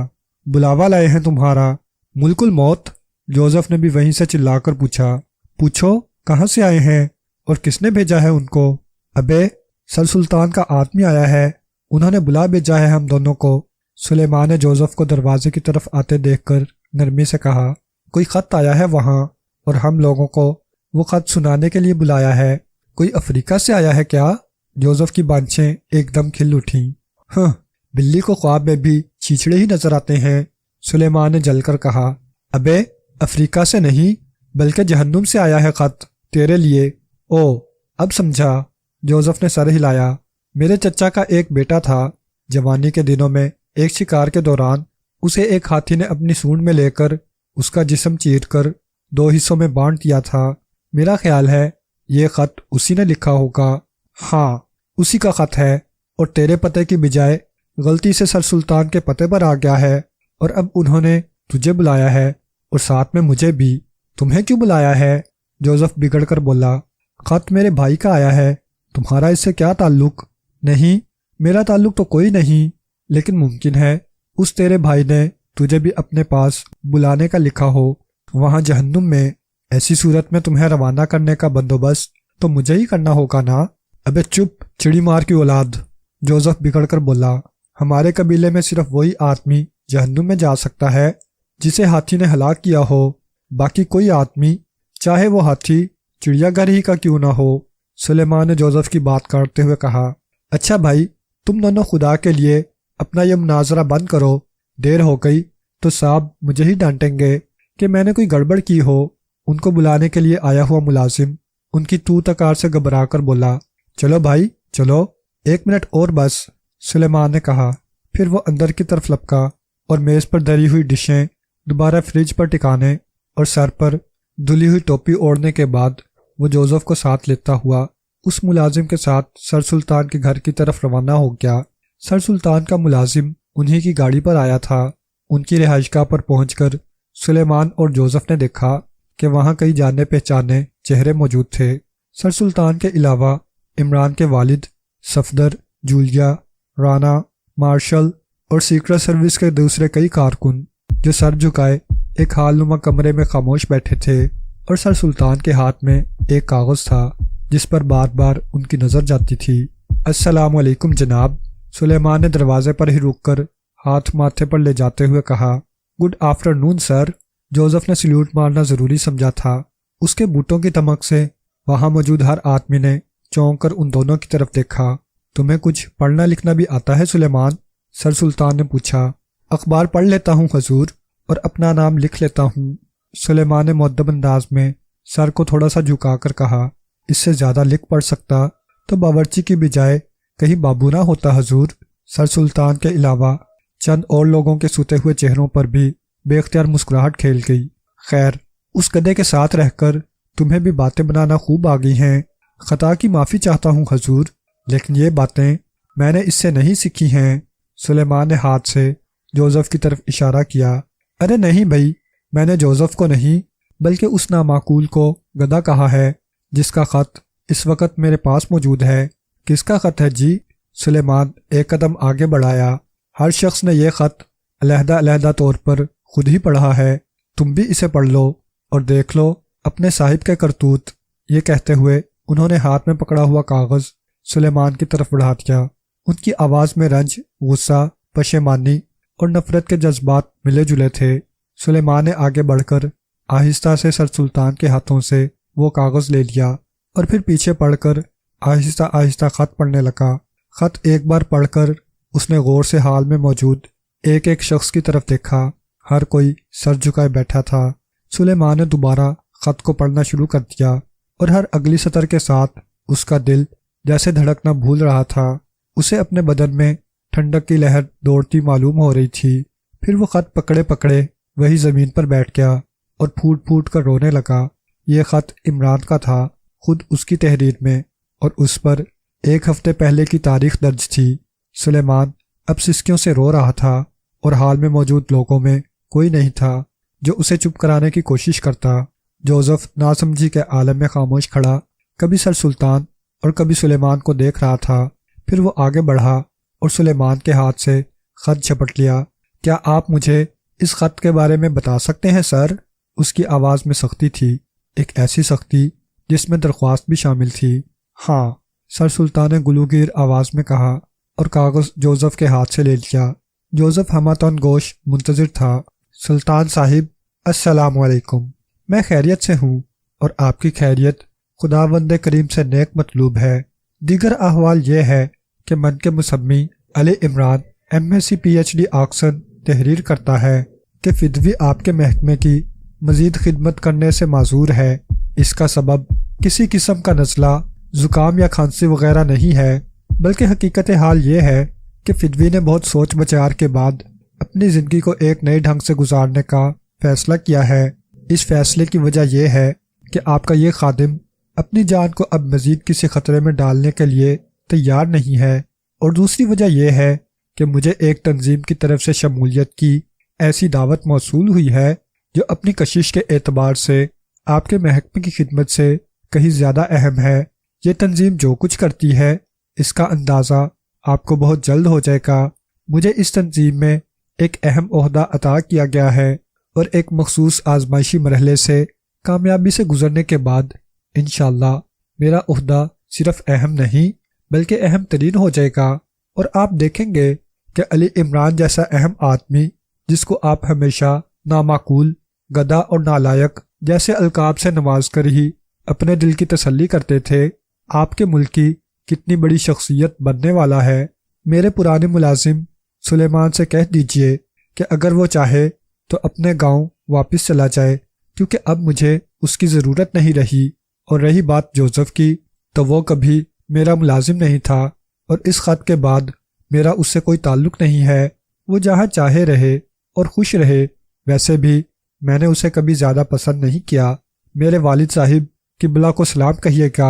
بلاوا لائے ہیں تمہارا۔ ملک الموت؟ جوزف نے بھی وہیں سے چلا کر پوچھا۔ پوچھو کہاں سے آئے ہیں اور کس نے بھیجا ہے ان کو؟ ابے سر سلطان کا آدمی آیا ہے، انہوں نے بلا بھیجا ہے ہم دونوں کو۔ سلیمان نے جوزف کو دروازے کی طرف آتے دیکھ کر نرمی سے کہا۔ کوئی خط آیا ہے وہاں اور ہم لوگوں کو وہ خط سنانے کے لیے بلایا ہے۔ کوئی افریقہ سے آیا ہے کیا؟ جوزف کی بانچیں ایک دم کھل اٹھیں۔ ہاں، بلی کو خواب میں بھی چیچڑے ہی نظر آتے ہیں، سلیمان نے جل کر کہا۔ ابے افریقہ سے نہیں بلکہ جہنم سے آیا ہے خط تیرے لیے۔ او اب سمجھا، جوزف نے سر ہلایا۔ میرے چچا کا ایک بیٹا تھا، جوانی کے دنوں میں ایک شکار کے دوران اسے ایک ہاتھی نے اپنی سونڈ میں لے کر اس کا جسم چیر کر 2 حصوں میں بانٹ دیا تھا۔ میرا خیال ہے یہ خط اسی نے لکھا ہوگا۔ ہاں اسی کا خط ہے، اور تیرے پتے کی بجائے غلطی سے سر سلطان کے پتے پر آ گیا ہے، اور اب انہوں نے تجھے بلایا ہے اور ساتھ میں مجھے بھی۔ تمہیں کیوں بلایا ہے؟ جوزف بگڑ کر بولا۔ خط میرے بھائی کا آیا ہے، تمہارا اس سے کیا تعلق؟ نہیں، میرا تعلق تو کوئی نہیں، لیکن ممکن ہے اس تیرے بھائی نے تجھے بھی اپنے پاس بلانے کا لکھا ہو وہاں جہنم میں۔ ایسی صورت میں تمہیں روانہ کرنے کا بندوبست تو مجھے ہی کرنا ہوگا نا۔ ابے چپ چڑی مار کی اولاد، جوزف بگڑ کر بولا۔ ہمارے قبیلے میں صرف وہی آدمی جہنم میں جا سکتا ہے جسے ہاتھی نے ہلاک کیا ہو، باقی کوئی آدمی چاہے وہ ہاتھی چڑیا گھر ہی کا کیوں نہ ہو، سلیمان نے جوزف کی بات کاٹتے ہوئے کہا۔ اچھا بھائی، تم دونوں خدا کے لیے اپنا یہ مناظرہ بند کرو، دیر ہو گئی تو صاحب مجھے ہی ڈانٹیں گے کہ میں نے کوئی گڑبڑ کی ہو۔ ان کو بلانے کے لیے آیا ہوا ملازم ان کی تو تکار سے گھبرا کر بولا۔ چلو بھائی چلو، 1 منٹ اور بس، سلیمان نے کہا۔ پھر وہ اندر کی طرف لپکا اور میز پر دھری ہوئی ڈشیں دوبارہ فریج پر ٹکانے اور سر پر دھلی ہوئی ٹوپی اوڑھنے کے بعد وہ جوزف کو ساتھ لیتا ہوا اس ملازم کے ساتھ سر سلطان کے گھر کی طرف روانہ ہو گیا۔ سر سلطان کا ملازم انہی کی گاڑی پر آیا تھا۔ ان کی رہائش گاہ پر پہنچ کر سلیمان اور جوزف نے دیکھا کہ وہاں کئی جانے پہچانے چہرے موجود تھے۔ سر سلطان کے علاوہ عمران کے والد، صفدر، جولیا، رانا، مارشل اور سیکرٹ سروس کے دوسرے کئی کارکن جو سر جھکائے ایک حال نما کمرے میں خاموش بیٹھے تھے، اور سر سلطان کے ہاتھ میں ایک کاغذ تھا جس پر بار بار ان کی نظر جاتی تھی۔ السلام علیکم جناب، سلیمان نے دروازے پر ہی رک کر ہاتھ ماتھے پر لے جاتے ہوئے کہا۔ گڈ آفٹر نون سر، جوزف نے سلیوٹ مارنا ضروری سمجھا تھا۔ اس کے بوٹوں کی تمک سے وہاں موجود ہر آدمی نے چونک کر ان دونوں کی طرف دیکھا۔ تمہیں کچھ پڑھنا لکھنا بھی آتا ہے سلیمان؟ سر سلطان نے پوچھا۔ اخبار پڑھ لیتا ہوں حضور، اور اپنا نام لکھ لیتا ہوں، سلیمان نے مؤدب انداز میں سر کو تھوڑا سا جھکا کر کہا۔ اس سے زیادہ لکھ پڑھ سکتا تو باورچی کی بجائے کہیں بابو نہ ہوتا حضور۔ سر سلطان کے علاوہ چند اور لوگوں کے سوتے ہوئے چہروں پر بھی بے اختیار مسکراہٹ کھیل گئی۔ خیر، اس گدھے کے ساتھ رہ کر تمہیں بھی باتیں بنانا خوب آ گئی ہیں۔ خطا کی معافی چاہتا ہوں حضور، لیکن یہ باتیں میں نے اس سے نہیں سیکھی ہیں۔ سلیمان نے ہاتھ سے جوزف کی طرف اشارہ کیا۔ ارے نہیں بھائی، میں نے جوزف کو نہیں بلکہ اس نامعقول کو گدھا کہا ہے جس کا خط اس وقت میرے پاس موجود ہے۔ کس کا خط ہے جی؟ سلیمان ایک قدم آگے بڑھایا۔ ہر شخص نے یہ خط علیحدہ علیحدہ طور پر خود ہی پڑھا ہے، تم بھی اسے پڑھ لو اور دیکھ لو اپنے صاحب کے کرتوت۔ یہ کہتے ہوئے انہوں نے ہاتھ میں پکڑا ہوا کاغذ سلیمان کی طرف بڑھا دیا۔ ان کی آواز میں رنج، غصہ، پشیمانی اور نفرت کے جذبات ملے جلے تھے۔ سلیمان نے آگے بڑھ کر آہستہ سے سر سلطان کے ہاتھوں سے وہ کاغذ لے لیا اور پھر پیچھے پڑھ کر آہستہ آہستہ خط پڑھنے لگا۔ خط ایک بار پڑھ کر اس نے غور سے حال میں موجود ایک ایک شخص کی طرف دیکھا۔ ہر کوئی سر جھکائے بیٹھا تھا۔ سلیمان نے دوبارہ خط کو پڑھنا شروع کر دیا اور ہر اگلی سطر کے ساتھ اس کا دل جیسے دھڑکنا بھول رہا تھا۔ اسے اپنے بدن میں ٹھنڈک کی لہر دوڑتی معلوم ہو رہی تھی۔ پھر وہ خط پکڑے پکڑے وہی زمین پر بیٹھ گیا اور پھوٹ پھوٹ کر رونے لگا۔ یہ خط عمران کا تھا، خود اس کی تحریر میں، اور اس پر ایک ہفتے پہلے کی تاریخ درج تھی۔ سلیمان اب سسکیوں سے رو رہا تھا اور حال میں موجود لوگوں میں کوئی نہیں تھا جو اسے چپ کرانے کی کوشش کرتا۔ جوزف ناسمجھی کے عالم میں خاموش کھڑا کبھی سر سلطان اور کبھی سلیمان کو دیکھ رہا تھا۔ پھر وہ آگے بڑھا اور سلیمان کے ہاتھ سے خط جھپٹ لیا۔ کیا آپ مجھے اس خط کے بارے میں بتا سکتے ہیں سر؟ اس کی آواز میں سختی تھی، ایک ایسی سختی جس میں درخواست بھی شامل تھی۔ ہاں، سر سلطان نے گلوگیر آواز میں کہا اور کاغذ جوزف کے ہاتھ سے لے لیا۔ جوزف ہمہ گوش منتظر تھا۔ سلطان صاحب، السلام علیکم۔ میں خیریت سے ہوں اور آپ کی خیریت خداوند کریم سے نیک مطلوب ہے۔ دیگر احوال یہ ہے کہ من کے مسمی علی عمران MSc PhD آکسن تحریر کرتا ہے کہ فدوی آپ کے محکمے کی مزید خدمت کرنے سے معذور ہے۔ اس کا سبب کسی قسم کا نزلہ، زکام یا کھانسی وغیرہ نہیں ہے، بلکہ حقیقت حال یہ ہے کہ فدوی نے بہت سوچ بچار کے بعد اپنی زندگی کو ایک نئے ڈھنگ سے گزارنے کا فیصلہ کیا ہے۔ اس فیصلے کی وجہ یہ ہے کہ آپ کا یہ خادم اپنی جان کو اب مزید کسی خطرے میں ڈالنے کے لیے تیار نہیں ہے، اور دوسری وجہ یہ ہے کہ مجھے ایک تنظیم کی طرف سے شمولیت کی ایسی دعوت موصول ہوئی ہے جو اپنی کشش کے اعتبار سے آپ کے محکمے کی خدمت سے کہیں زیادہ اہم ہے۔ یہ تنظیم جو کچھ کرتی ہے اس کا اندازہ آپ کو بہت جلد ہو جائے گا۔ مجھے اس تنظیم میں ایک اہم عہدہ عطا کیا گیا ہے اور ایک مخصوص آزمائشی مرحلے سے کامیابی سے گزرنے کے بعد انشاءاللہ میرا عہدہ صرف اہم نہیں بلکہ اہم ترین ہو جائے گا، اور آپ دیکھیں گے کہ علی عمران جیسا اہم آدمی جس کو آپ ہمیشہ نامعقول، گدھا اور نالائق جیسے القاب سے نواز کر ہی اپنے دل کی تسلی کرتے تھے، آپ کے ملک کی کتنی بڑی شخصیت بننے والا ہے۔ میرے پرانے ملازم سلیمان سے کہہ دیجئے کہ اگر وہ چاہے تو اپنے گاؤں واپس چلا جائے، کیونکہ اب مجھے اس کی ضرورت نہیں رہی۔ اور رہی بات جوزف کی، تو وہ کبھی میرا ملازم نہیں تھا اور اس خط کے بعد میرا اس سے کوئی تعلق نہیں ہے۔ وہ جہاں چاہے رہے اور خوش رہے۔ ویسے بھی میں نے اسے کبھی زیادہ پسند نہیں کیا۔ میرے والد صاحب قبلہ کو سلام کہیے گا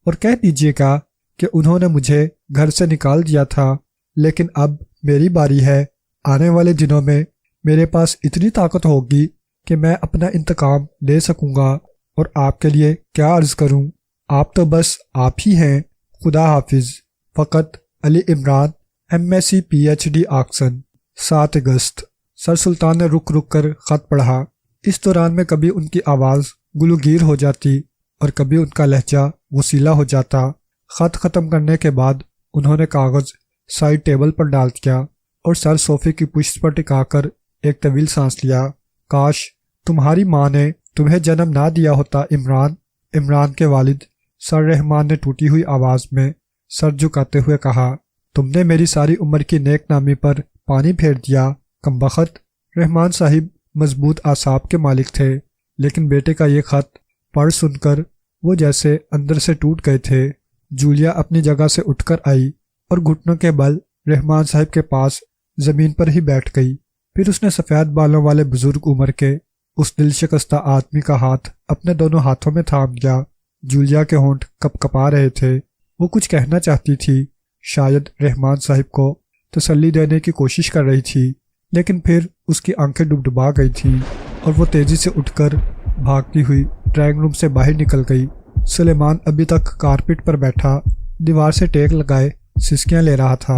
اور کہہ دیجیے گا کہ انہوں نے مجھے گھر سے نکال دیا تھا، لیکن اب میری باری ہے۔ آنے والے دنوں میں میرے پاس اتنی طاقت ہوگی کہ میں اپنا انتقام لے سکوں گا، اور آپ کے لیے کیا عرض کروں، آپ تو بس آپ ہی ہیں۔ خدا حافظ۔ فقط علی عمران MSc PhD آکسن 7 اگست۔ سر سلطان نے رک رک کر خط پڑھا۔ اس دوران میں کبھی ان کی آواز گلوگیر ہو جاتی اور کبھی ان کا لہجہ وسیلہ ہو جاتا۔ خط ختم کرنے کے بعد انہوں نے کاغذ سائیڈ ٹیبل پر ڈال دیا اور سر صوفے کی پشت پر ٹکا کر ایک طویل سانس لیا۔ کاش تمہاری ماں نے تمہیں جنم نہ دیا ہوتا عمران۔ عمران کے والد سر رحمان نے ٹوٹی ہوئی آواز میں سر جھکاتے ہوئے کہا، تم نے میری ساری عمر کی نیک نامی پر پانی پھیر دیا، کمبخت۔ رحمان صاحب مضبوط اعصاب کے مالک تھے، لیکن بیٹے کا یہ خط پڑھ سن کر وہ جیسے اندر سے ٹوٹ گئے تھے۔ جولیا اپنی جگہ سے اٹھ کر آئی اور گھٹنوں کے بل رحمان صاحب کے پاس زمین پر ہی بیٹھ گئی۔ پھر اس نے سفید بالوں والے بزرگ عمر کے اس دل شکستہ آدمی کا ہاتھ اپنے دونوں ہاتھوں میں تھام لیا۔ جولیا کے ہونٹ کپ کپا رہے تھے۔ وہ کچھ کہنا چاہتی تھی، شاید رحمان صاحب کو تسلی دینے کی کوشش کر رہی تھی، لیکن پھر اس کی آنکھیں ڈبڈبا گئی تھیں اور وہ تیزی سے اٹھ کر بھاگتی ہوئی ڈرائنگ روم سے باہر نکل گئی۔ سلیمان ابھی تک کارپٹ پر بیٹھا دیوار سے ٹیک لگائے سسکیاں لے رہا تھا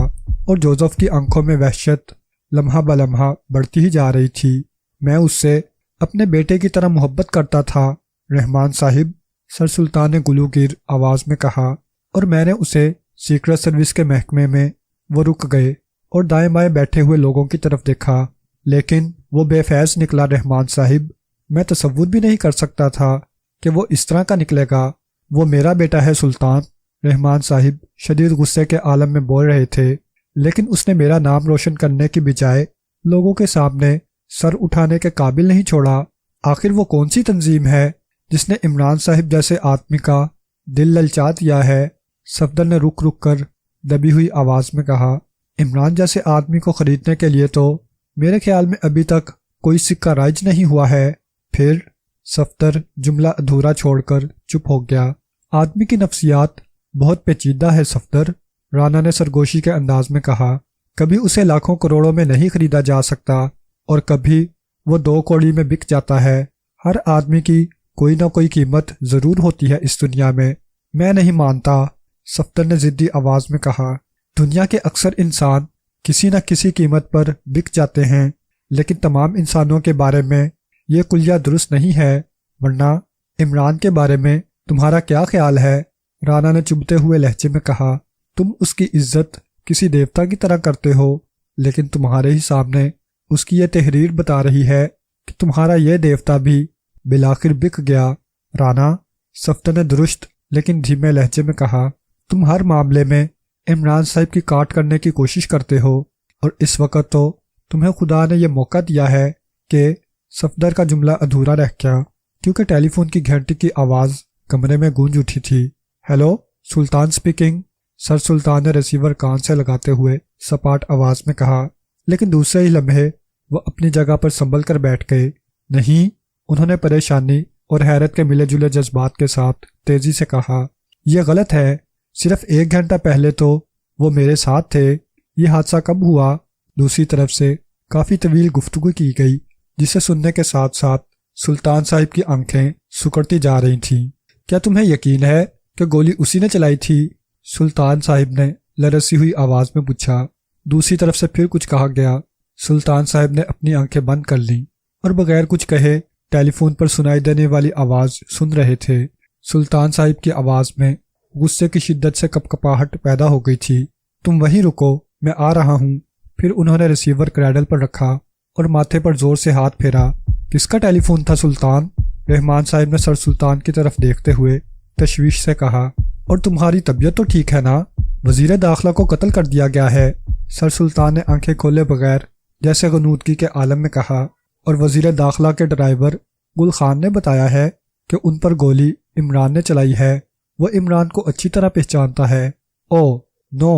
اور جوزف کی آنکھوں میں وحشت لمحہ بلمحہ بڑھتی ہی جا رہی تھی۔ میں اس سے اپنے بیٹے کی طرح محبت کرتا تھا رحمان صاحب، سر سلطان نے گلوگیر آواز میں کہا، اور میں نے اسے سیکرٹ سروس کے محکمے میں۔ وہ رک گئے اور دائیں بائیں بیٹھے ہوئے لوگوں کی طرف دیکھا، لیکن وہ بے فیض نکلا رحمان صاحب۔ میں تصور بھی نہیں کر سکتا تھا کہ وہ اس طرح کا نکلے گا۔ وہ میرا بیٹا ہے سلطان، رحمان صاحب شدید غصے کے عالم میں بول رہے تھے، لیکن اس نے میرا نام روشن کرنے کی بجائے لوگوں کے سامنے سر اٹھانے کے قابل نہیں چھوڑا۔ آخر وہ کون سی تنظیم ہے جس نے عمران صاحب جیسے آدمی کا دل للچا دیا ہے؟ صفدر نے رک رک کر دبی ہوئی آواز میں کہا، عمران جیسے آدمی کو خریدنے کے لیے تو میرے خیال میں ابھی تک کوئی سکہ رائج نہیں ہوا ہے۔ پھر صفدر جملہ ادھورا چھوڑ کر چپ ہو گیا۔ آدمی کی نفسیات بہت پیچیدہ ہے صفدر، رانا نے سرگوشی کے انداز میں کہا۔ کبھی اسے لاکھوں کروڑوں میں نہیں خریدا جا سکتا اور کبھی وہ 2 کوڑی میں بک جاتا ہے۔ ہر آدمی کی کوئی نہ کوئی قیمت ضرور ہوتی ہے اس دنیا میں۔ میں نہیں مانتا، صفدر نے ضدی آواز میں کہا۔ دنیا کے اکثر انسان کسی نہ کسی قیمت پر بک جاتے ہیں، لیکن تمام انسانوں کے بارے میں یہ کلیہ درست نہیں ہے۔ ورنہ عمران کے بارے میں تمہارا کیا خیال ہے؟ رانا نے چبھتے ہوئے لہجے میں کہا۔ تم اس کی عزت کسی دیوتا کی طرح کرتے ہو، لیکن تمہارے ہی سامنے اس کی یہ تحریر بتا رہی ہے کہ تمہارا یہ دیوتا بھی بالآخر بک گیا۔ رانا، صفدر نے درست لیکن دھیمے لہجے میں کہا، تم ہر معاملے میں عمران صاحب کی کاٹ کرنے کی کوشش کرتے ہو، اور اس وقت تو تمہیں خدا نے یہ موقع دیا ہے کہ… صفدر کا جملہ ادھورا رہ گیا کیونکہ ٹیلی فون کی گھنٹی کی آواز کمرے میں گونج اٹھی تھی۔ ہیلو، سلطان سپیکنگ، سر سلطان نے ریسیور کان سے لگاتے ہوئے سپاٹ آواز میں کہا، لیکن دوسرے ہی لمحے وہ اپنی جگہ پر سنبھل کر بیٹھ گئے۔ نہیں، انہوں نے پریشانی اور حیرت کے ملے جلے جذبات کے ساتھ تیزی سے کہا، یہ غلط ہے۔ صرف 1 گھنٹہ پہلے تو وہ میرے ساتھ تھے۔ یہ حادثہ کب ہوا؟ دوسری طرف سے کافی طویل گفتگو کی گئی، جسے سننے کے ساتھ ساتھ سلطان صاحب کی آنکھیں سکڑتی جا رہی تھیں۔ کیا تمہیں یقین ہے کہ گولی اسی نے چلائی تھی؟ سلطان صاحب نے لرزتی ہوئی آواز میں پوچھا۔ دوسری طرف سے پھر کچھ کہا گیا۔ سلطان صاحب نے اپنی آنکھیں بند کر لیں اور بغیر کچھ کہے ٹیلی فون پر سنائی دینے والی آواز سن رہے تھے۔ سلطان صاحب کی آواز میں غصے کی شدت سے کپکپاہٹ پیدا ہو گئی تھی۔ تم وہیں رکو، میں آ رہا ہوں۔ پھر انہوں نے ریسیور کریڈل پر رکھا اور ماتھے پر زور سے ہاتھ پھیرا۔ کس کا ٹیلی فون تھا سلطان؟ رحمان صاحب نے سر سلطان کی طرف دیکھتے ہوئے تشویش سے کہا۔ اور تمہاری طبیعت تو ٹھیک ہے نا؟ وزیر داخلہ کو قتل کر دیا گیا ہے، سر سلطان نے آنکھیں کھولے بغیر جیسے غنودگی کے عالم میں کہا، اور وزیر داخلہ کے ڈرائیور گل خان نے بتایا ہے کہ ان پر گولی عمران نے چلائی ہے۔ وہ عمران کو اچھی طرح پہچانتا ہے۔ او نو،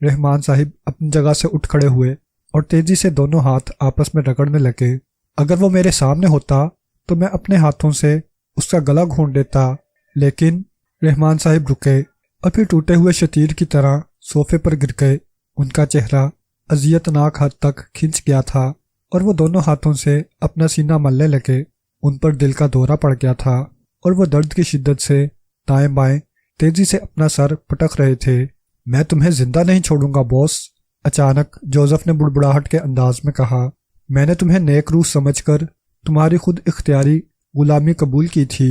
رحمان صاحب اپنی جگہ سے اٹھ کھڑے ہوئے اور تیزی سے دونوں ہاتھ آپس میں رگڑنے لگے۔ اگر وہ میرے سامنے ہوتا تو میں اپنے ہاتھوں سے اس کا گلا گھونٹ دیتا، لیکن… رحمان صاحب رکے اور پھر ٹوٹے ہوئے شتیر کی طرح صوفے پر گر گئے۔ ان کا چہرہ اذیت ناک حد تک کھنچ گیا تھا اور وہ دونوں ہاتھوں سے اپنا سینہ ملنے لگے۔ ان پر دل کا دورہ پڑ گیا تھا اور وہ درد کی شدت سے دائیں بائیں تیزی سے اپنا سر پٹک رہے تھے۔ میں تمہیں زندہ نہیں چھوڑوں گا باس، اچانک جوزف نے بڑبڑاہٹ کے انداز میں کہا۔ میں نے تمہیں نیک روح سمجھ کر تمہاری خود اختیاری غلامی قبول کی تھی،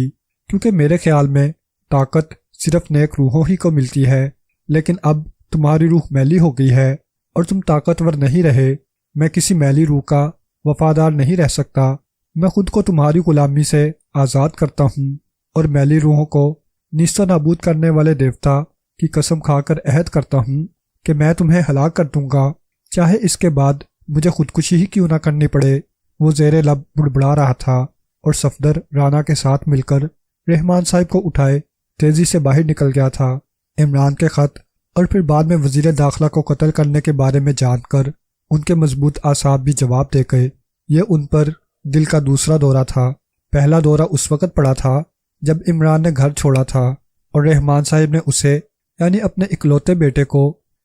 کیونکہ میرے خیال میں طاقت صرف نیک روحوں ہی کو ملتی ہے، لیکن اب تمہاری روح میلی ہو گئی ہے اور تم طاقتور نہیں رہے۔ میں کسی میلی روح کا وفادار نہیں رہ سکتا۔ میں خود کو تمہاری غلامی سے آزاد کرتا ہوں اور میلی روحوں کو نیست و نابود کرنے والے دیوتا کی قسم کھا کر عہد کرتا ہوں کہ میں تمہیں ہلاک کر دوں گا، چاہے اس کے بعد مجھے خودکشی ہی کیوں نہ کرنی پڑے۔ وہ زیر لب بڑبڑا رہا تھا اور صفدر رانا کے ساتھ مل کر رحمان صاحب کو اٹھائے تیزی سے باہر نکل گیا تھا۔ عمران کے خط اور پھر بعد میں وزیر داخلہ کو قتل کرنے کے بارے میں جان کر ان کے مضبوط اعصاب بھی جواب دے گئے۔ یہ ان پر دل کا دوسرا دورہ تھا۔ پہلا دورہ اس وقت پڑا تھا جب عمران نے گھر چھوڑا تھا اور رحمان صاحب نے اسے یعنی اپنے اکلوتے بیٹے کو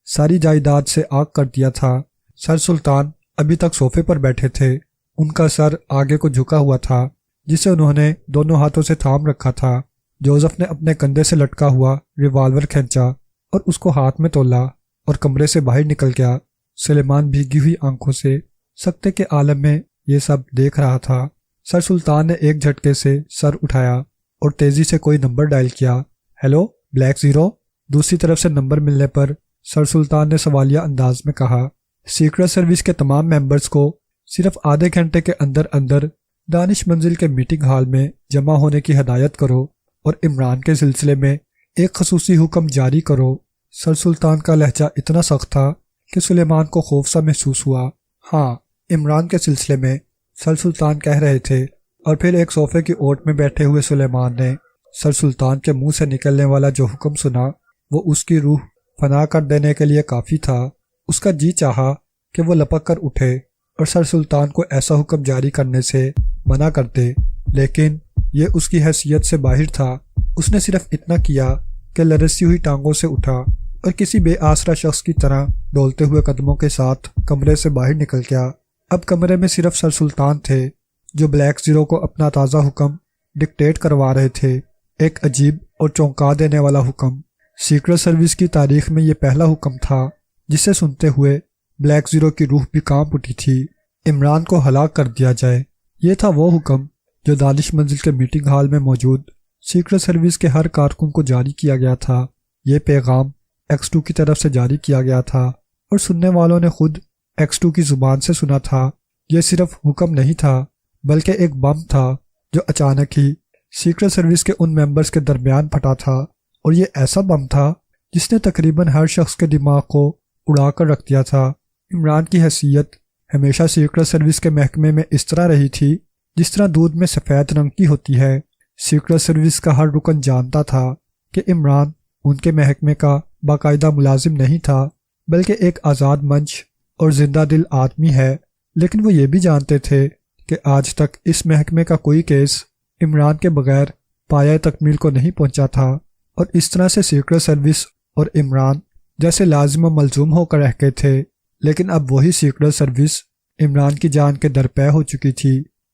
ساری جائیداد سے آگ کر دیا تھا۔ سر سلطان ابھی تک صوفے پر بیٹھے تھے، ان کا سر آگے کو جھکا ہوا تھا جسے انہوں نے دونوں ہاتھوں سے تھام رکھا تھا۔ جوزف نے اپنے کندھے سے لٹکا ہوا ریوالور کھینچا اور اس کو ہاتھ میں تولا اور کمرے سے باہر نکل گیا۔ سلیمان بھیگی ہوئی آنکھوں سے سکتے کے عالم میں یہ سب دیکھ رہا تھا۔ سر سلطان نے ایک جھٹکے سے سر اٹھایا اور تیزی سے کوئی نمبر ڈائل کیا۔ Hello black zero. دوسری طرف سے نمبر ملنے پر سر سلطان نے سوالیہ انداز میں کہا، سیکرٹ سروس کے تمام ممبرز کو صرف آدھے گھنٹے کے اندر اندر دانش منزل کے میٹنگ ہال میں جمع ہونے کی ہدایت کرو اور عمران کے سلسلے میں ایک خصوصی حکم جاری کرو۔ سر سلطان کا لہجہ اتنا سخت تھا کہ سلیمان کو خوف سا محسوس ہوا۔ ہاں، عمران کے سلسلے میں سر سلطان کہہ رہے تھے، اور پھر ایک صوفے کی اوٹ میں بیٹھے ہوئے سلیمان نے سر سلطان کے منہ سے نکلنے والا جو حکم سنا وہ اس کی روح فنا کر دینے کے لیے کافی تھا۔ اس کا جی چاہا کہ وہ لپک کر اٹھے اور سر سلطان کو ایسا حکم جاری کرنے سے منع کر دے، لیکن یہ اس کی حیثیت سے باہر تھا۔ اس نے صرف اتنا کیا کہ لرزتی ہوئی ٹانگوں سے اٹھا اور کسی بے آسرا شخص کی طرح ڈولتے ہوئے قدموں کے ساتھ کمرے سے باہر نکل گیا۔ اب کمرے میں صرف سر سلطان تھے جو بلیک زیرو کو اپنا تازہ حکم ڈکٹیٹ کروا رہے تھے، ایک عجیب اور چونکا دینے والا حکم۔ سیکرٹ سروس کی تاریخ میں یہ پہلا حکم تھا جسے سنتے ہوئے بلیک زیرو کی روح بھی کانپ اٹھی تھی۔ عمران کو ہلاک کر دیا جائے، یہ تھا وہ حکم جو دانش منزل کے میٹنگ ہال میں موجود سیکرٹ سروس کے ہر کارکن کو جاری کیا گیا تھا۔ یہ پیغام X2 کی طرف سے جاری کیا گیا تھا اور سننے والوں نے خود X2 کی زبان سے سنا تھا۔ یہ صرف حکم نہیں تھا بلکہ ایک بم تھا جو اچانک ہی سیکرٹ سروس کے ان ممبرز کے درمیان پھٹا تھا، اور یہ ایسا بم تھا جس نے تقریباً ہر شخص کے دماغ کو اڑا کر رکھ دیا تھا۔ عمران کی حیثیت ہمیشہ سیکرٹ سروس کے محکمے میں اس طرح رہی تھی جس طرح دودھ میں سفید رنگ کی ہوتی ہے۔ سیکرٹ سروس کا ہر رکن جانتا تھا کہ عمران ان کے محکمے کا باقاعدہ ملازم نہیں تھا بلکہ ایک آزاد منچ اور زندہ دل آدمی ہے، لیکن وہ یہ بھی جانتے تھے کہ آج تک اس محکمے کا کوئی کیس عمران کے بغیر پایہ تکمیل کو نہیں پہنچا تھا، اور اس طرح سے سیکرٹ سروس اور عمران جیسے لازم و ملزوم ہو کر رہ گئے تھے۔ لیکن اب وہی سیکرٹ سروس عمران کی جان کے درپے ہو چکی تھی۔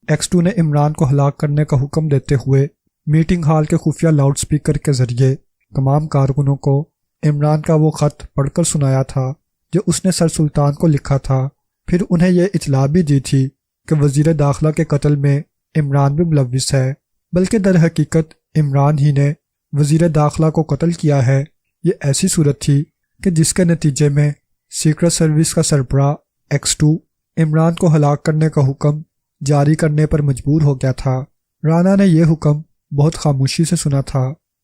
X2 نے عمران کو ہلاک کرنے کا حکم دیتے ہوئے میٹنگ ہال کے خفیہ لاؤڈ سپیکر کے ذریعے تمام کارکنوں کو عمران کا وہ خط پڑھ کر سنایا تھا جو اس نے سر سلطان کو لکھا تھا۔ پھر انہیں یہ اطلاع بھی دی تھی کہ وزیر داخلہ کے قتل میں عمران بھی ملوث ہے، بلکہ در حقیقت عمران ہی نے وزیر داخلہ کو قتل کیا ہے۔ یہ ایسی صورت تھی کہ جس کے نتیجے میں سیکرٹ سروس کا سربراہ X2 عمران کو ہلاک کرنے کا حکم جاری کرنے پر مجبور ہو گیا تھا۔ رانا نے یہ حکم بہت خاموشی سے سنا تھا۔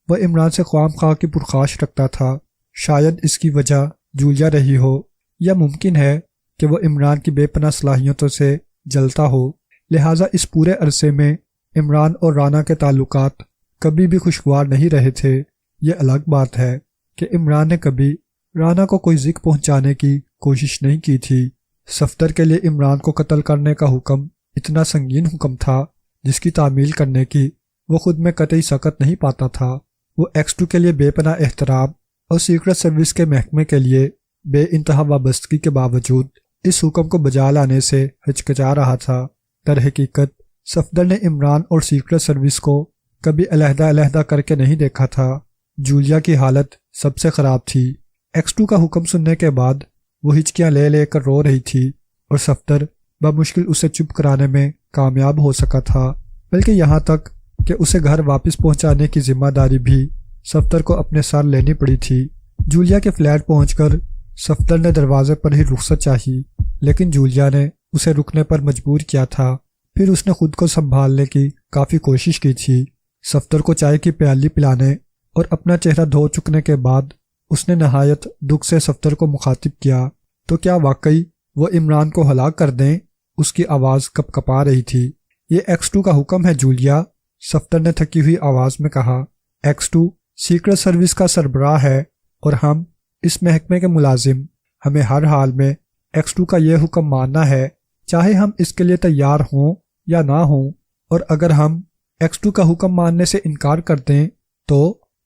وہ عمران سے خواہ مخواہ کی پرخاش رکھتا تھا، شاید اس کی وجہ جولیا رہی ہو، یا ممکن ہے کہ وہ عمران کی بے پناہ صلاحیتوں سے جلتا ہو۔ لہٰذا اس پورے عرصے میں عمران اور رانا کے تعلقات کبھی بھی خوشگوار نہیں رہے تھے۔ یہ الگ بات ہے کہ عمران نے کبھی رانا کو کوئی ذکر پہنچانے کی کوشش نہیں کی تھی۔ صفدر کے لیے عمران کو قتل کرنے کا حکم اتنا سنگین حکم تھا جس کی تعمیل کرنے کی وہ خود میں قطعی سکت نہیں پاتا تھا۔ وہ X2 کے لیے بے پناہ احترام اور سیکرٹ سروس کے محکمے کے لیے بے انتہا وابستگی کے باوجود اس حکم کو بجا لانے سے ہچکچا رہا تھا۔ در حقیقت صفدر نے عمران اور سیکرٹ سروس کو کبھی علیحدہ علیحدہ کر کے نہیں دیکھا تھا۔ جولیا کی حالت سب سے خراب تھی۔ X2 کا حکم سننے کے بعد وہ ہچکیاں لے لے کر رو رہی تھی، اور صفدر بمشکل اسے چپ کرانے میں کامیاب ہو سکا تھا، بلکہ یہاں تک کہ اسے گھر واپس پہنچانے کی ذمہ داری بھی صفدر کو اپنے سر لینی پڑی تھی۔ جولیا کے فلیٹ پہنچ کر صفدر نے دروازے پر ہی رخصت چاہی، لیکن جولیا نے اسے رکنے پر مجبور کیا تھا۔ پھر اس نے خود کو سنبھالنے کی کافی کوشش کی تھی۔ صفدر کو چائے کی پیالی پلانے اور اپنا چہرہ دھو چکنے کے بعد اس نے نہایت دکھ سے صفدر کو مخاطب کیا، تو کیا واقعی وہ عمران کو ہلاک کر دیں؟ اس کی آواز کپ کپا رہی تھی۔ یہ X2 کا حکم ہے جولیا، صفدر نے تھکی ہوئی آواز میں کہا۔ X2 سیکرٹ سروس کا سربراہ ہے اور ہم اس محکمے کے ملازم، ہمیں ہر حال میں X2 کا یہ حکم ماننا ہے، چاہے ہم اس کے لیے تیار ہوں یا نہ ہوں، اور اگر ہم X2 کا حکم ماننے سے انکار کر دیں تو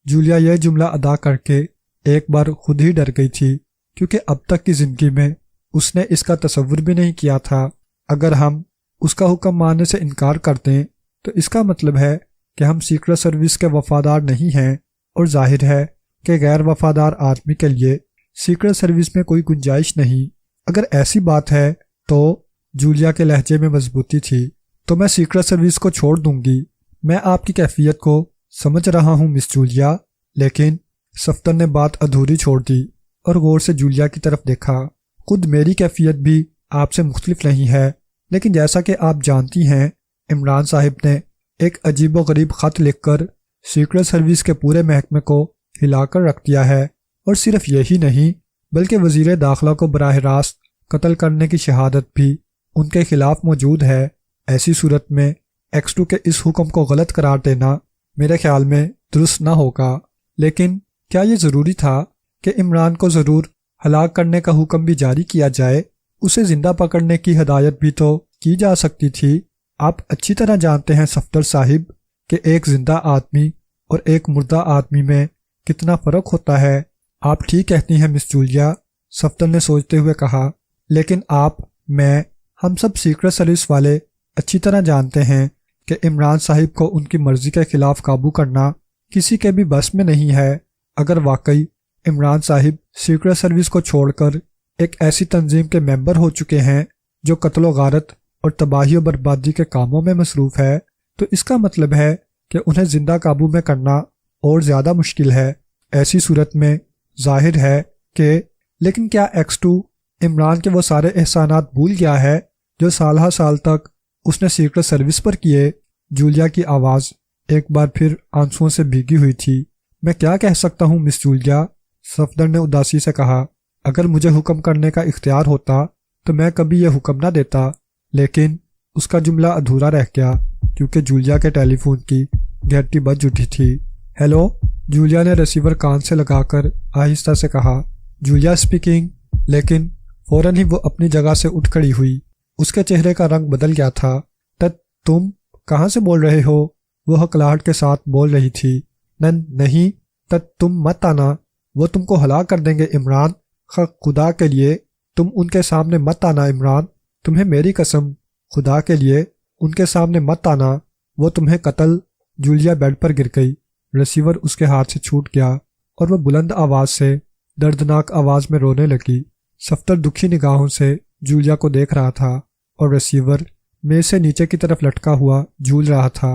جولیا یہ جملہ ادا کر کے ایک بار خود ہی ڈر گئی تھی۔ کیونکہ اب تک کی زندگی میں اس نے اس کا تصور بھی نہیں کیا تھا۔ اگر ہم اس کا حکم ماننے سے انکار کرتے ہیں تو اس کا مطلب ہے کہ ہم سیکرٹ سروس کے وفادار نہیں ہیں، اور ظاہر ہے کہ غیر وفادار آدمی کے لیے سیکرٹ سروس میں کوئی گنجائش نہیں۔ اگر ایسی بات ہے تو جولیا کے لہجے میں مضبوطی تھی، تو میں سیکرٹ سروس کو چھوڑ دوں گی۔ میں آپ کی کیفیت کو سمجھ رہا ہوں مس جولیا، لیکن صفدر نے بات ادھوری چھوڑ دی اور غور سے جولیا کی طرف دیکھا۔ خود میری کیفیت بھی آپ سے مختلف نہیں ہے، لیکن جیسا کہ آپ جانتی ہیں عمران صاحب نے ایک عجیب و غریب خط لکھ کر سیکرٹ سروس کے پورے محکمے کو ہلا کر رکھ دیا ہے، اور صرف یہی نہیں بلکہ وزیر داخلہ کو براہ راست قتل کرنے کی شہادت بھی ان کے خلاف موجود ہے۔ ایسی صورت میں X2 کے اس حکم کو غلط قرار دینا میرے خیال میں درست نہ ہوگا، لیکن کیا یہ ضروری تھا کہ عمران کو ضرور ہلاک کرنے کا حکم بھی جاری کیا جائے؟ اسے زندہ پکڑنے کی ہدایت بھی تو کی جا سکتی تھی۔ آپ اچھی طرح جانتے ہیں صفدر صاحب کہ ایک زندہ آدمی اور ایک مردہ آدمی میں کتنا فرق ہوتا ہے۔ آپ ٹھیک کہتی ہیں مس جولیا، صفدر نے سوچتے ہوئے کہا، لیکن آپ، میں، ہم سب سیکرٹ سروس والے اچھی طرح جانتے ہیں کہ عمران صاحب کو ان کی مرضی کے خلاف قابو کرنا کسی کے بھی بس میں نہیں ہے۔ اگر واقعی عمران صاحب سیکرٹ سروس کو چھوڑ کر ایک ایسی تنظیم کے ممبر ہو چکے ہیں جو قتل و غارت اور تباہی و بربادی کے کاموں میں مصروف ہے، تو اس کا مطلب ہے کہ انہیں زندہ قابو میں کرنا اور زیادہ مشکل ہے۔ ایسی صورت میں ظاہر ہے کہ لیکن کیا X2 عمران کے وہ سارے احسانات بھول گیا ہے جو سالہ سال تک اس نے سیکرٹ سروس پر کیے؟ جولیا کی آواز ایک بار پھر آنسوؤں سے بھیگی ہوئی تھی۔ میں کیا کہہ سکتا ہوں مس جولیا، صفدر نے اداسی سے کہا۔ اگر مجھے حکم کرنے کا اختیار ہوتا تو میں کبھی یہ حکم نہ دیتا، لیکن اس کا جملہ ادھورا رہ گیا کیونکہ جولیا کے ٹیلی فون کی گھنٹی بج اٹھی تھی۔ ہیلو، جولیا نے ریسیور کان سے لگا کر آہستہ سے کہا۔ جولیا اسپیکنگ، لیکن فوراً ہی وہ اپنی جگہ سے اٹھ کھڑی ہوئی۔ اس کے چہرے کا رنگ بدل گیا تھا۔ تم کہاں سے بول رہے ہو؟ وہ ہکلاہٹ کے ساتھ بول رہی تھی۔ نہیں، تم مت آنا، وہ تم کو ہلاک کر دیں گے عمران، خدا کے لیے تم ان کے سامنے مت آنا عمران، تمہیں میری قسم، خدا کے لیے ان کے سامنے مت آنا، وہ تمہیں قتل۔ جولیا بیڈ پر گر گئی، ریسیور اس کے ہاتھ سے چھوٹ گیا اور وہ بلند آواز سے دردناک آواز میں رونے لگی۔ صفدر دکھی نگاہوں سے جولیا کو دیکھ رہا تھا اور ریسیور میز سے نیچے کی طرف لٹکا ہوا جھول رہا تھا۔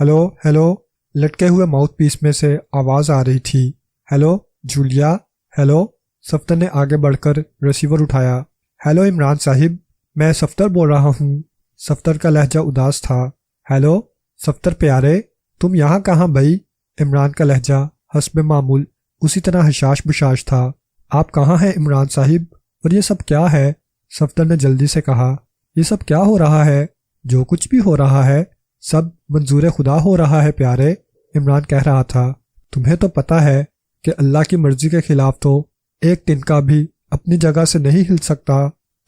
ہیلو ہیلو، لٹکے ہوئے ماؤتھ پیس میں سے آواز آ رہی تھی۔ Hello Julia, hello. صفدر نے آگے بڑھ کر ریسیور اٹھایا۔ ہیلو عمران صاحب، میں صفدر بول رہا ہوں۔ صفدر کا لہجہ اداس تھا۔ ہیلو صفدر پیارے، تم یہاں کہاں بھائی؟ عمران کا لہجہ حسب معمول اسی طرح حشاش بشاش تھا۔ آپ کہاں ہیں عمران صاحب؟ اور یہ سب کیا ہے؟ صفدر نے جلدی سے کہا۔ یہ سب کیا ہو رہا ہے؟ جو کچھ بھی ہو رہا ہے سب منظور خدا ہو رہا ہے پیارے، عمران کہہ رہا تھا۔ تمہیں تو پتہ ہے کہ اللہ کی مرضی کے خلاف تو ایک تنکا بھی اپنی جگہ سے نہیں ہل سکتا،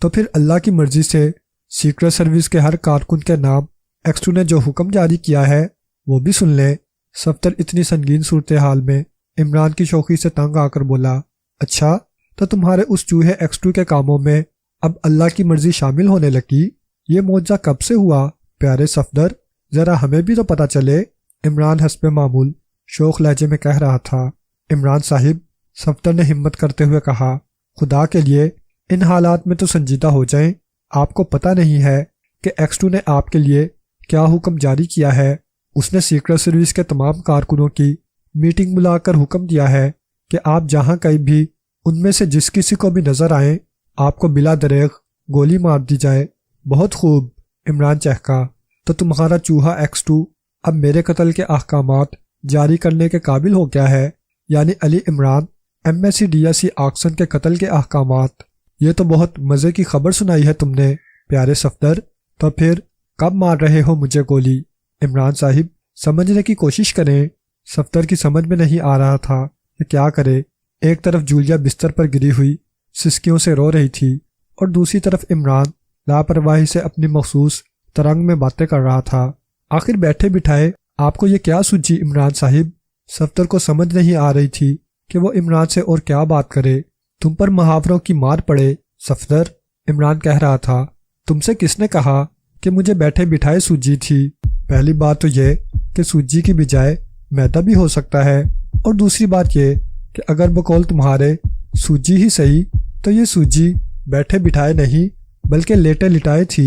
تو پھر اللہ کی مرضی سے سیکرٹ سروس کے ہر کارکن کے نام X2 نے جو حکم جاری کیا ہے وہ بھی سن لیں۔ صفدر اتنی سنگین صورتحال میں عمران کی شوخی سے تنگ آ کر بولا، اچھا تو تمہارے اس چوہے X2 کے کاموں میں اب اللہ کی مرضی شامل ہونے لگی؟ یہ معجزہ کب سے ہوا پیارے صفدر؟ ذرا ہمیں بھی تو پتہ چلے، عمران حسب معمول شوخ لہجے میں کہہ رہا تھا۔ عمران صاحب، صفدر نے ہمت کرتے ہوئے کہا، خدا کے لیے ان حالات میں تو سنجیدہ ہو جائیں۔ آپ کو پتہ نہیں ہے کہ X2 نے آپ کے لیے کیا حکم جاری کیا ہے؟ اس نے سیکرٹ سروس کے تمام کارکنوں کی میٹنگ بلا کر حکم دیا ہے کہ آپ جہاں کہیں بھی ان میں سے جس کسی کو بھی نظر آئیں آپ کو بلا دریغ گولی مار دی جائے۔ بہت خوب، عمران چہکا، تو تمہارا چوہا X2 اب میرے قتل کے احکامات جاری کرنے کے قابل ہو گیا ہے، یعنی علی عمران MSc DSc آکسن کے قتل کے احکامات۔ یہ تو بہت مزے کی خبر سنائی ہے تم نے پیارے صفدر، تو پھر کب مار رہے ہو مجھے گولی؟ عمران صاحب سمجھنے کی کوشش کریں۔ صفدر کی سمجھ میں نہیں آ رہا تھا کہ کیا کرے۔ ایک طرف جولیا بستر پر گری ہوئی سسکیوں سے رو رہی تھی اور دوسری طرف عمران لاپرواہی سے اپنی مخصوص ترنگ میں باتیں کر رہا تھا۔ آخر بیٹھے بٹھائے آپ کو یہ کیا سوجی عمران صاحب؟ صفدر کو سمجھ نہیں آ رہی تھی کہ وہ عمران سے اور کیا بات کرے، تم پر محاوروں کی مار پڑے صفدر، عمران کہہ رہا تھا۔ تم سے کس نے کہا کہ مجھے بیٹھے بٹھائے سوجی تھی؟ پہلی بات تو یہ کہ سوجی کی بجائے میدا بھی ہو سکتا ہے، اور دوسری بات یہ کہ اگر بقول تمہارے سوجی ہی صحیح تو یہ سوجی بیٹھے بٹھائے نہیں بلکہ لیٹے لٹائے تھی۔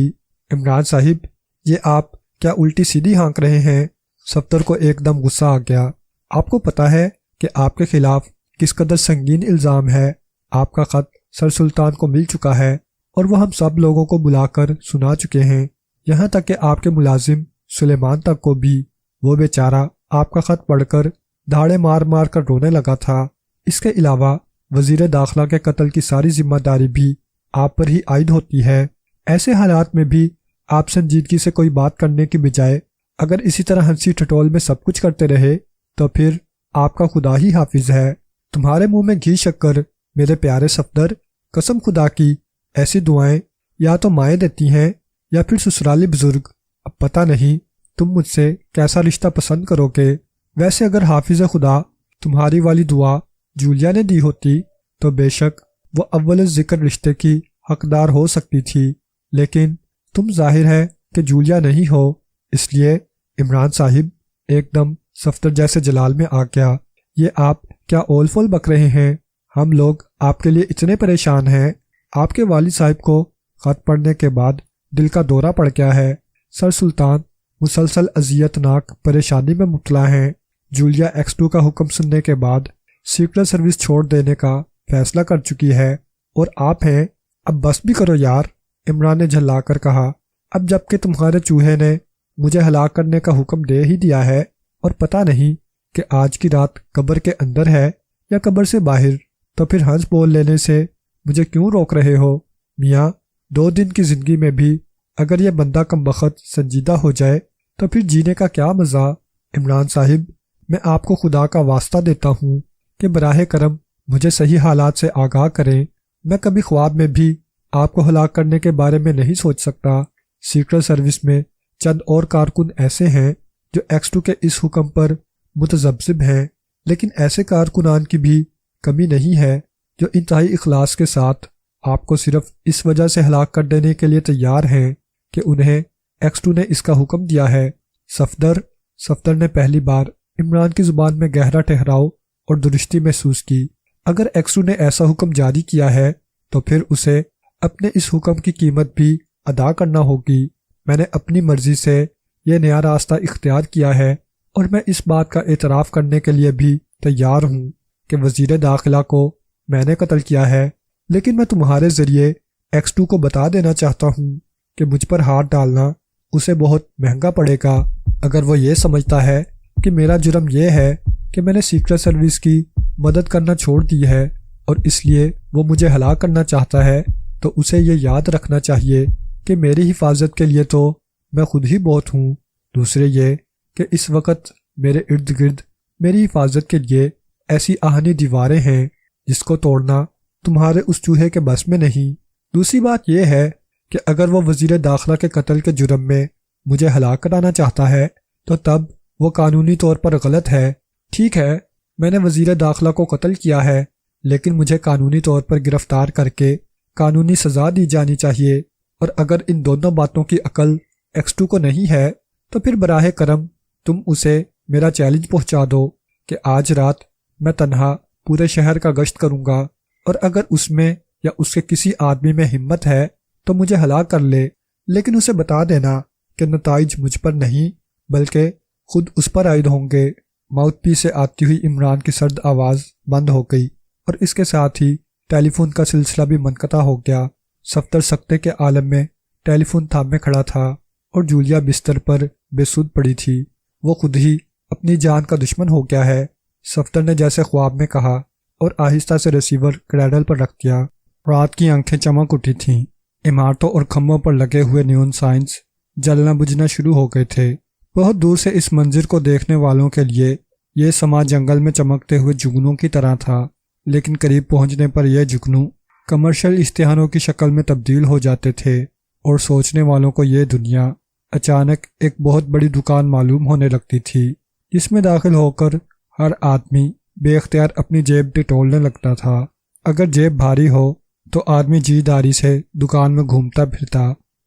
عمران صاحب، یہ آپ کیا الٹی سیدھی ہانک رہے ہیں؟ صفدر کو ایک دم غصہ آ گیا۔ آپ کو پتہ ہے کہ آپ کے خلاف کس قدر سنگین الزام ہے؟ آپ کا خط سر سلطان کو مل چکا ہے اور وہ ہم سب لوگوں کو بلا کر سنا چکے ہیں، یہاں تک کہ آپ کے ملازم سلیمان تک کو بھی۔ وہ بیچارہ آپ کا خط پڑھ کر دھاڑے مار مار کر رونے لگا تھا۔ اس کے علاوہ وزیر داخلہ کے قتل کی ساری ذمہ داری بھی آپ پر ہی عائد ہوتی ہے۔ ایسے حالات میں بھی آپ سنجیدگی سے کوئی بات کرنے کی بجائے اگر اسی طرح ہنسی ٹھٹول میں سب کچھ کرتے رہے تو پھر آپ کا خدا ہی حافظ ہے۔ تمہارے منہ میں گھی شکر میرے پیارے صفدر، قسم خدا کی ایسی دعائیں یا تو مائیں دیتی ہیں یا پھر سسرالی بزرگ۔ اب پتہ نہیں تم مجھ سے کیسا رشتہ پسند کرو گے۔ ویسے اگر حافظ خدا تمہاری والی دعا جولیا نے دی ہوتی تو بے شک وہ اول ذکر رشتے کی حقدار ہو سکتی تھی، لیکن تم ظاہر ہے کہ جولیا نہیں ہو، اس لیے عمران صاحب ایک دم صفدر جیسے جلال میں آ گیا۔ یہ آپ کیا اول فول بک رہے ہیں؟ ہم لوگ آپ کے لیے اتنے پریشان ہیں۔ آپ کے والد صاحب کو خط پڑھنے کے بعد دل کا دورہ پڑ گیا ہے۔ سر سلطان مسلسل اذیت ناک پریشانی میں مبتلا ہیں۔ جولیا X2 کا حکم سننے کے بعد سیکرٹ سروس چھوڑ دینے کا فیصلہ کر چکی ہے، اور آپ ہیں اب بس بھی کرو یار، عمران نے جھلا کر کہا۔ اب جب کہ تمہارے چوہے نے مجھے ہلاک کرنے کا حکم دے ہی دیا ہے اور پتہ نہیں کہ آج کی رات قبر کے اندر ہے یا قبر سے باہر، تو پھر ہنس بول لینے سے مجھے کیوں روک رہے ہو؟ میاں، 2 دن کی زندگی میں بھی اگر یہ بندہ کم بخت سنجیدہ ہو جائے تو پھر جینے کا کیا مزہ؟ عمران صاحب، میں آپ کو خدا کا واسطہ دیتا ہوں کہ براہ کرم مجھے صحیح حالات سے آگاہ کریں۔ میں کبھی خواب میں بھی آپ کو ہلاک کرنے کے بارے میں نہیں سوچ سکتا۔ سیکرٹ سروس میں چند اور کارکن ایسے ہیں جو X2 کے اس حکم پر متذبذب ہیں، لیکن ایسے کارکنان کی بھی کمی نہیں ہے جو انتہائی اخلاص کے ساتھ آپ کو صرف اس وجہ سے ہلاک کر دینے کے لیے تیار ہیں کہ انہیں X2 نے اس کا حکم دیا ہے۔ صفدر نے پہلی بار عمران کی زبان میں گہرا ٹھہراؤ اور درستی محسوس کی۔ اگر X2 نے ایسا حکم جاری کیا ہے تو پھر اسے اپنے اس حکم کی قیمت بھی ادا کرنا ہوگی۔ میں نے اپنی مرضی سے یہ نیا راستہ اختیار کیا ہے، اور میں اس بات کا اعتراف کرنے کے لیے بھی تیار ہوں کہ وزیر داخلہ کو میں نے قتل کیا ہے، لیکن میں تمہارے ذریعے X2 کو بتا دینا چاہتا ہوں کہ مجھ پر ہاتھ ڈالنا اسے بہت مہنگا پڑے گا۔ اگر وہ یہ سمجھتا ہے کہ میرا جرم یہ ہے کہ میں نے سیکرٹ سروس کی مدد کرنا چھوڑ دی ہے اور اس لیے وہ مجھے ہلاک کرنا چاہتا ہے، تو اسے یہ یاد رکھنا چاہیے کہ میری حفاظت کے لیے تو میں خود ہی بہت ہوں۔ دوسرے یہ کہ اس وقت میرے ارد گرد میری حفاظت کے لیے ایسی آہنی دیواریں ہیں جس کو توڑنا تمہارے اس چوہے کے بس میں نہیں۔ دوسری بات یہ ہے کہ اگر وہ وزیر داخلہ کے قتل کے جرم میں مجھے ہلاک کرانا چاہتا ہے تو تب وہ قانونی طور پر غلط ہے۔ ٹھیک ہے، میں نے وزیر داخلہ کو قتل کیا ہے، لیکن مجھے قانونی طور پر گرفتار کر کے قانونی سزا دی جانی چاہیے، اور اگر ان دونوں باتوں کی عقل X2 کو نہیں ہے تو پھر براہ کرم تم اسے میرا چیلنج پہنچا دو کہ آج رات میں تنہا پورے شہر کا گشت کروں گا، اور اگر اس میں یا اس کے کسی آدمی میں ہمت ہے تو مجھے ہلاک کر لے، لیکن اسے بتا دینا کہ نتائج مجھ پر نہیں بلکہ خود اس پر عائد ہوں گے۔ ماؤتھ پیس سے آتی ہوئی عمران کی سرد آواز بند ہو گئی اور اس کے ساتھ ہی ٹیلی فون کا سلسلہ بھی منقطع ہو گیا۔ صفدر سکتے کے عالم میں ٹیلی فون تھامے کھڑا تھا اور جولیا بستر پر بے سود پڑی تھی۔ وہ خود ہی اپنی جان کا دشمن ہو گیا ہے، صفدر نے جیسے خواب میں کہا، اور آہستہ سے ریسیور کریڈل پر رکھ دیا۔ رات کی آنکھیں چمک اٹھی تھیں، عمارتوں اور کھمبوں پر لگے ہوئے نیون سائنز جلنا بجھنا شروع ہو گئے تھے۔ بہت دور سے اس منظر کو دیکھنے والوں کے لیے یہ سما جنگل میں چمکتے ہوئے جگنوں کی طرح تھا، لیکن قریب پہنچنے پر یہ جگنوں کمرشل اشتہاروں کی شکل میں تبدیل ہو جاتے تھے، اور سوچنے والوں کو یہ دنیا اچانک ایک بہت بڑی دکان معلوم ہونے لگتی تھی، جس میں داخل ہو کر ہر آدمی بے اختیار اپنی جیب ٹٹولنے لگتا تھا۔ اگر جیب بھاری ہو تو آدمی جی داری سے دکان میں گھومتا پھرتا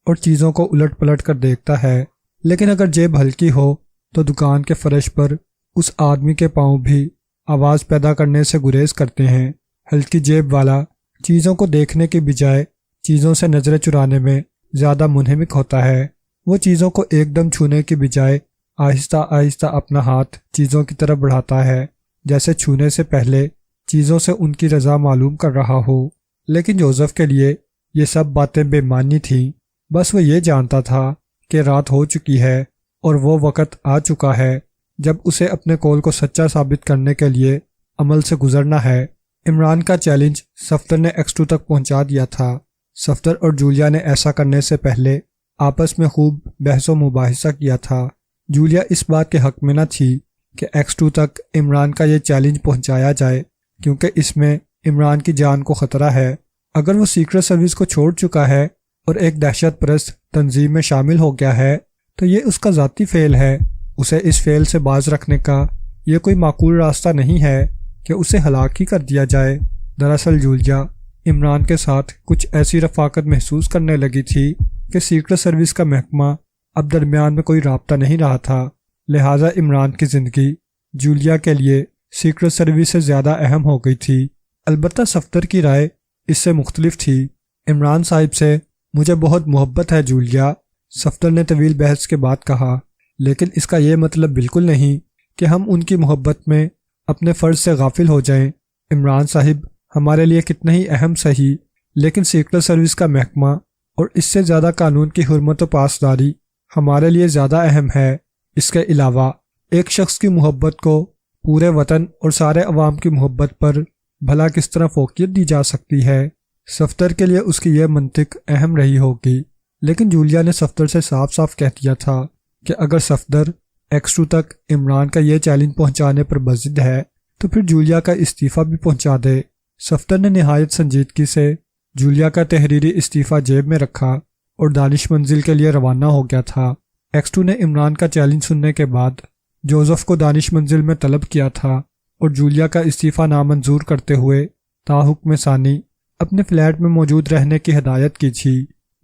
اور چیزوں کو الٹ پلٹ کر دیکھتا ہے، لیکن اگر جیب ہلکی ہو تو دکان کے فرش پر اس آدمی کے پاؤں بھی آواز پیدا کرنے سے گریز کرتے ہیں۔ ہلکی جیب والا چیزوں کو دیکھنے کی بجائے چیزوں سے نظریں چرانے میں زیادہ منہمک ہوتا ہے۔ وہ چیزوں کو ایک دم چھونے کی بجائے آہستہ آہستہ اپنا ہاتھ چیزوں کی طرف بڑھاتا ہے، جیسے چھونے سے پہلے چیزوں سے ان کی رضا معلوم کر رہا ہو۔ لیکن جوزف کے لیے یہ سب باتیں بے معنی تھیں۔ بس وہ یہ جانتا تھا کہ رات ہو چکی ہے اور وہ وقت آ چکا ہے جب اسے اپنے قول کو سچا ثابت کرنے کے لیے عمل سے گزرنا ہے۔ عمران کا چیلنج صفدر نے ایکس 2 تک پہنچا دیا تھا۔ صفدر اور جولیا نے ایسا کرنے سے پہلے آپس میں خوب بحث و مباحثہ کیا تھا۔ جولیا اس بات کے حق میں نہ تھی کہ ایکس 2 تک عمران کا یہ چیلنج پہنچایا جائے، کیونکہ اس میں عمران کی جان کو خطرہ ہے۔ اگر وہ سیکرٹ سروس کو چھوڑ چکا ہے اور ایک دہشت پرست تنظیم میں شامل ہو گیا ہے تو یہ اس کا ذاتی فعل ہے۔ اسے اس فعل سے باز رکھنے کا یہ کوئی معقول راستہ نہیں ہے کہ اسے ہلاک ہی کر دیا جائے۔ دراصل جولیا عمران کے ساتھ کچھ ایسی رفاقت محسوس کرنے لگی تھی کہ سیکرٹ سروس کا محکمہ اب درمیان میں کوئی رابطہ نہیں رہا تھا، لہٰذا عمران کی زندگی جولیا کے لیے سیکرٹ سروس سے زیادہ اہم ہو گئی تھی۔ البتہ صفدر کی رائے اس سے مختلف تھی۔ عمران صاحب سے مجھے بہت محبت ہے جولیا، صفدر نے طویل بحث کے بعد کہا، لیکن اس کا یہ مطلب بالکل نہیں کہ ہم ان کی محبت میں اپنے فرض سے غافل ہو جائیں۔ عمران صاحب ہمارے لیے کتنے ہی اہم صحیح، لیکن سیکرٹ سروس کا محکمہ اور اس سے زیادہ قانون کی حرمت و پاسداری ہمارے لیے زیادہ اہم ہے۔ اس کے علاوہ ایک شخص کی محبت کو پورے وطن اور سارے عوام کی محبت پر بھلا کس طرح فوقیت دی جا سکتی ہے؟ صفدر کے لیے اس کی یہ منطق اہم رہی ہوگی، لیکن جولیا نے صفدر سے صاف صاف کہہ دیا تھا کہ اگر صفدر ایکس 2 تک عمران کا یہ چیلنج پہنچانے پر بضد ہے تو پھر جولیا کا استعفیٰ بھی پہنچا دے۔ صفدر نے نہایت سنجیدگی سے جولیا کا تحریری استعفیٰ جیب میں رکھا اور دانش منزل کے لیے روانہ ہو گیا تھا۔ ایکس 2 نے عمران کا چیلنج سننے کے بعد جوزف کو دانش منزل میں طلب کیا تھا اور جولیا کا استعفیٰ نامنظور کرتے ہوئے تاحکم ثانی اپنے فلیٹ میں موجود رہنے کی ہدایت کی تھی۔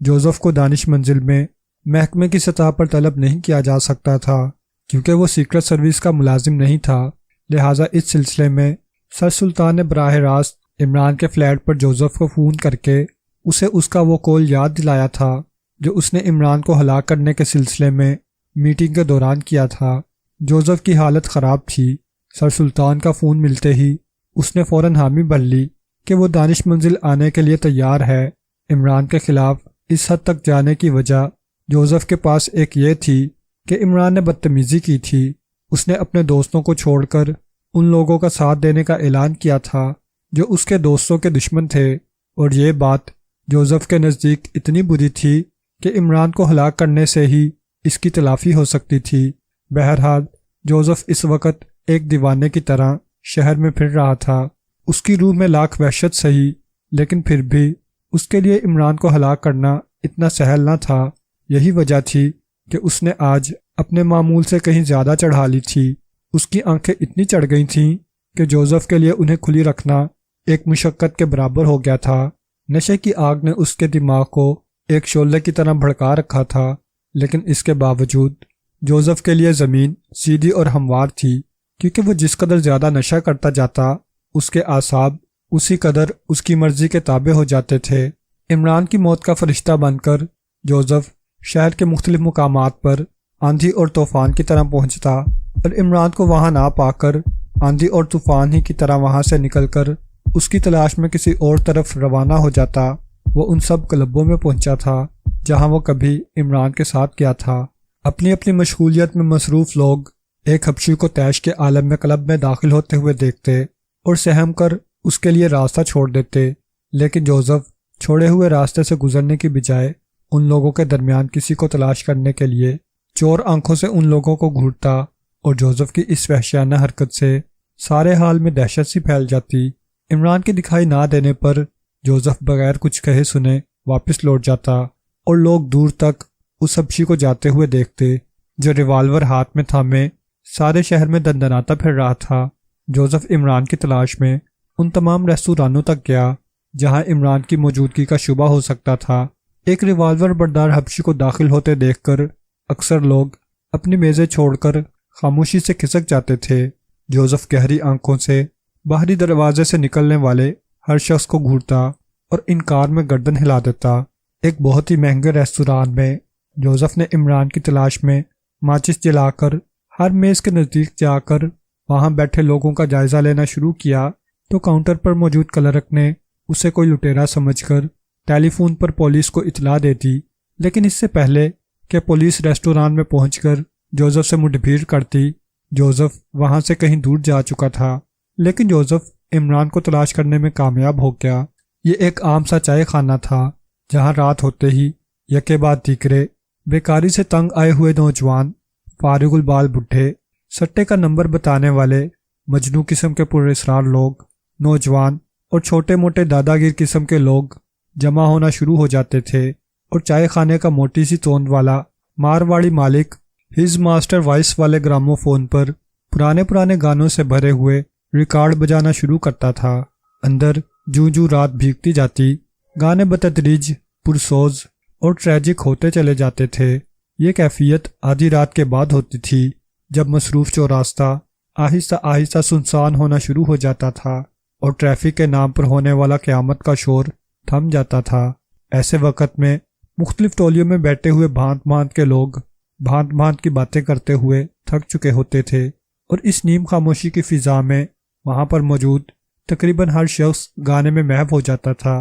جوزف کو دانش منزل میں محکمے کی سطح پر طلب نہیں کیا جا سکتا تھا کیونکہ وہ سیکرٹ سروس کا ملازم نہیں تھا، لہٰذا اس سلسلے میں سر سلطان نے براہ راست عمران کے فلیٹ پر جوزف کو فون کر کے اسے اس کا وہ قول یاد دلایا تھا جو اس نے عمران کو ہلاک کرنے کے سلسلے میں میٹنگ کے دوران کیا تھا۔ جوزف کی حالت خراب تھی۔ سر سلطان کا فون ملتے ہی اس نے فوراً حامی بھر لی کہ وہ دانش منزل آنے کے لیے تیار ہے۔ عمران کے خلاف اس حد تک جانے کی وجہ جوزف کے پاس ایک یہ تھی کہ عمران نے بدتمیزی کی تھی۔ اس نے اپنے دوستوں کو چھوڑ کر ان لوگوں کا ساتھ دینے کا اعلان کیا تھا جو اس کے دوستوں کے دشمن تھے، اور یہ بات جوزف کے نزدیک اتنی بری تھی کہ عمران کو ہلاک کرنے سے ہی اس کی تلافی ہو سکتی تھی۔ بہرحال جوزف اس وقت ایک دیوانے کی طرح شہر میں پھر رہا تھا۔ اس کی روح میں لاکھ وحشت سہی، لیکن پھر بھی اس کے لیے عمران کو ہلاک کرنا اتنا سہل نہ تھا۔ یہی وجہ تھی کہ اس نے آج اپنے معمول سے کہیں زیادہ چڑھا لی تھی۔ اس کی آنکھیں اتنی چڑھ گئی تھیں کہ جوزف کے لیے انہیں کھلی رکھنا ایک مشقت کے برابر ہو گیا تھا۔ نشے کی آگ نے اس کے دماغ کو ایک شعلے کی طرح بھڑکا رکھا تھا، لیکن اس کے باوجود جوزف کے لیے زمین سیدھی اور ہموار تھی، کیونکہ وہ جس قدر زیادہ نشہ کرتا جاتا اس کے اعصاب اسی قدر اس کی مرضی کے تابع ہو جاتے تھے۔ عمران کی موت کا فرشتہ بن کر جوزف شہر کے مختلف مقامات پر آندھی اور طوفان کی طرح پہنچتا، اور عمران کو وہاں نہ پا کر آندھی اور طوفان ہی کی طرح وہاں سے نکل کر اس کی تلاش میں کسی اور طرف روانہ ہو جاتا۔ وہ ان سب کلبوں میں پہنچا تھا جہاں وہ کبھی عمران کے ساتھ گیا تھا۔ اپنی اپنی مشغولیت میں مصروف لوگ ایک حبشی کو طیش کے عالم میں کلب میں داخل ہوتے ہوئے دیکھتے اور سہم کر اس کے لیے راستہ چھوڑ دیتے، لیکن جوزف چھوڑے ہوئے راستے سے گزرنے کی بجائے ان لوگوں کے درمیان کسی کو تلاش کرنے کے لیے چور آنکھوں سے ان لوگوں کو گھورتا، اور جوزف کی اس وحشیانہ حرکت سے سارے حال میں دہشت سی پھیل جاتی۔ عمران کے دکھائی نہ دینے پر جوزف بغیر کچھ کہے سنے واپس لوٹ جاتا، اور لوگ دور تک اس حبشی کو جاتے ہوئے دیکھتے جو ریوالور ہاتھ میں تھامے سارے شہر میں دندناتا پھر رہا تھا۔ جوزف عمران کی تلاش میں ان تمام ریستورانوں تک گیا جہاں عمران کی موجودگی کا شبہ ہو سکتا تھا۔ ایک ریوالور بردار حبشی کو داخل ہوتے دیکھ کر اکثر لوگ اپنی میزیں چھوڑ کر خاموشی سے کھسک جاتے تھے۔ جوزف گہری آنکھوں سے باہری دروازے سے نکلنے والے ہر شخص کو گھورتا اور انکار میں گردن ہلا دیتا۔ ایک بہت ہی مہنگے ریستوران میں جوزف نے عمران کی تلاش میں ماچس جلا کر ہر میز کے نزدیک جا کر وہاں بیٹھے لوگوں کا جائزہ لینا شروع کیا تو کاؤنٹر پر موجود کلرک نے اسے کوئی لٹیرا سمجھ کر ٹیلی فون پر پولیس کو اطلاع دے دی، لیکن اس سے پہلے کہ پولیس ریستوران میں پہنچ کر جوزف سے مڈبھیڑ کرتی، جوزف وہاں سے کہیں دور جا چکا تھا۔ لیکن جوزف عمران کو تلاش کرنے میں کامیاب ہو گیا۔ یہ ایک عام سا چائے خانہ تھا جہاں رات ہوتے ہی یکے بعد دیگرے بیکاری سے تنگ آئے ہوئے نوجوان، فارغ البال بڈھے، سٹے کا نمبر بتانے والے مجنوں قسم کے پراسرار لوگ، نوجوان اور چھوٹے موٹے داداگیر قسم کے لوگ جمع ہونا شروع ہو جاتے تھے، اور چائے خانے کا موٹی سی توند والا مارواڑی مالک ہز ماسٹر وائس والے گرامو فون پر پرانے گانوں سے بھرے ہوئے ریکارڈ بجانا شروع کرتا تھا۔ اندر جوں جوں رات بھیگتی جاتی، گانے بتدریج پرسوز اور ٹریجک ہوتے چلے جاتے تھے۔ یہ کیفیت آدھی رات کے بعد ہوتی تھی جب مصروف چوراستہ آہستہ آہستہ سنسان ہونا شروع ہو جاتا تھا اور ٹریفک کے نام پر ہونے والا قیامت کا شور تھم جاتا تھا۔ ایسے وقت میں مختلف ٹولیوں میں بیٹھے ہوئے بھانت کے لوگ بھانت کی باتیں کرتے ہوئے تھک چکے ہوتے تھے، اور اس نیم خاموشی کی فضا میں وہاں پر موجود تقریباً ہر شخص گانے میں محو ہو جاتا تھا،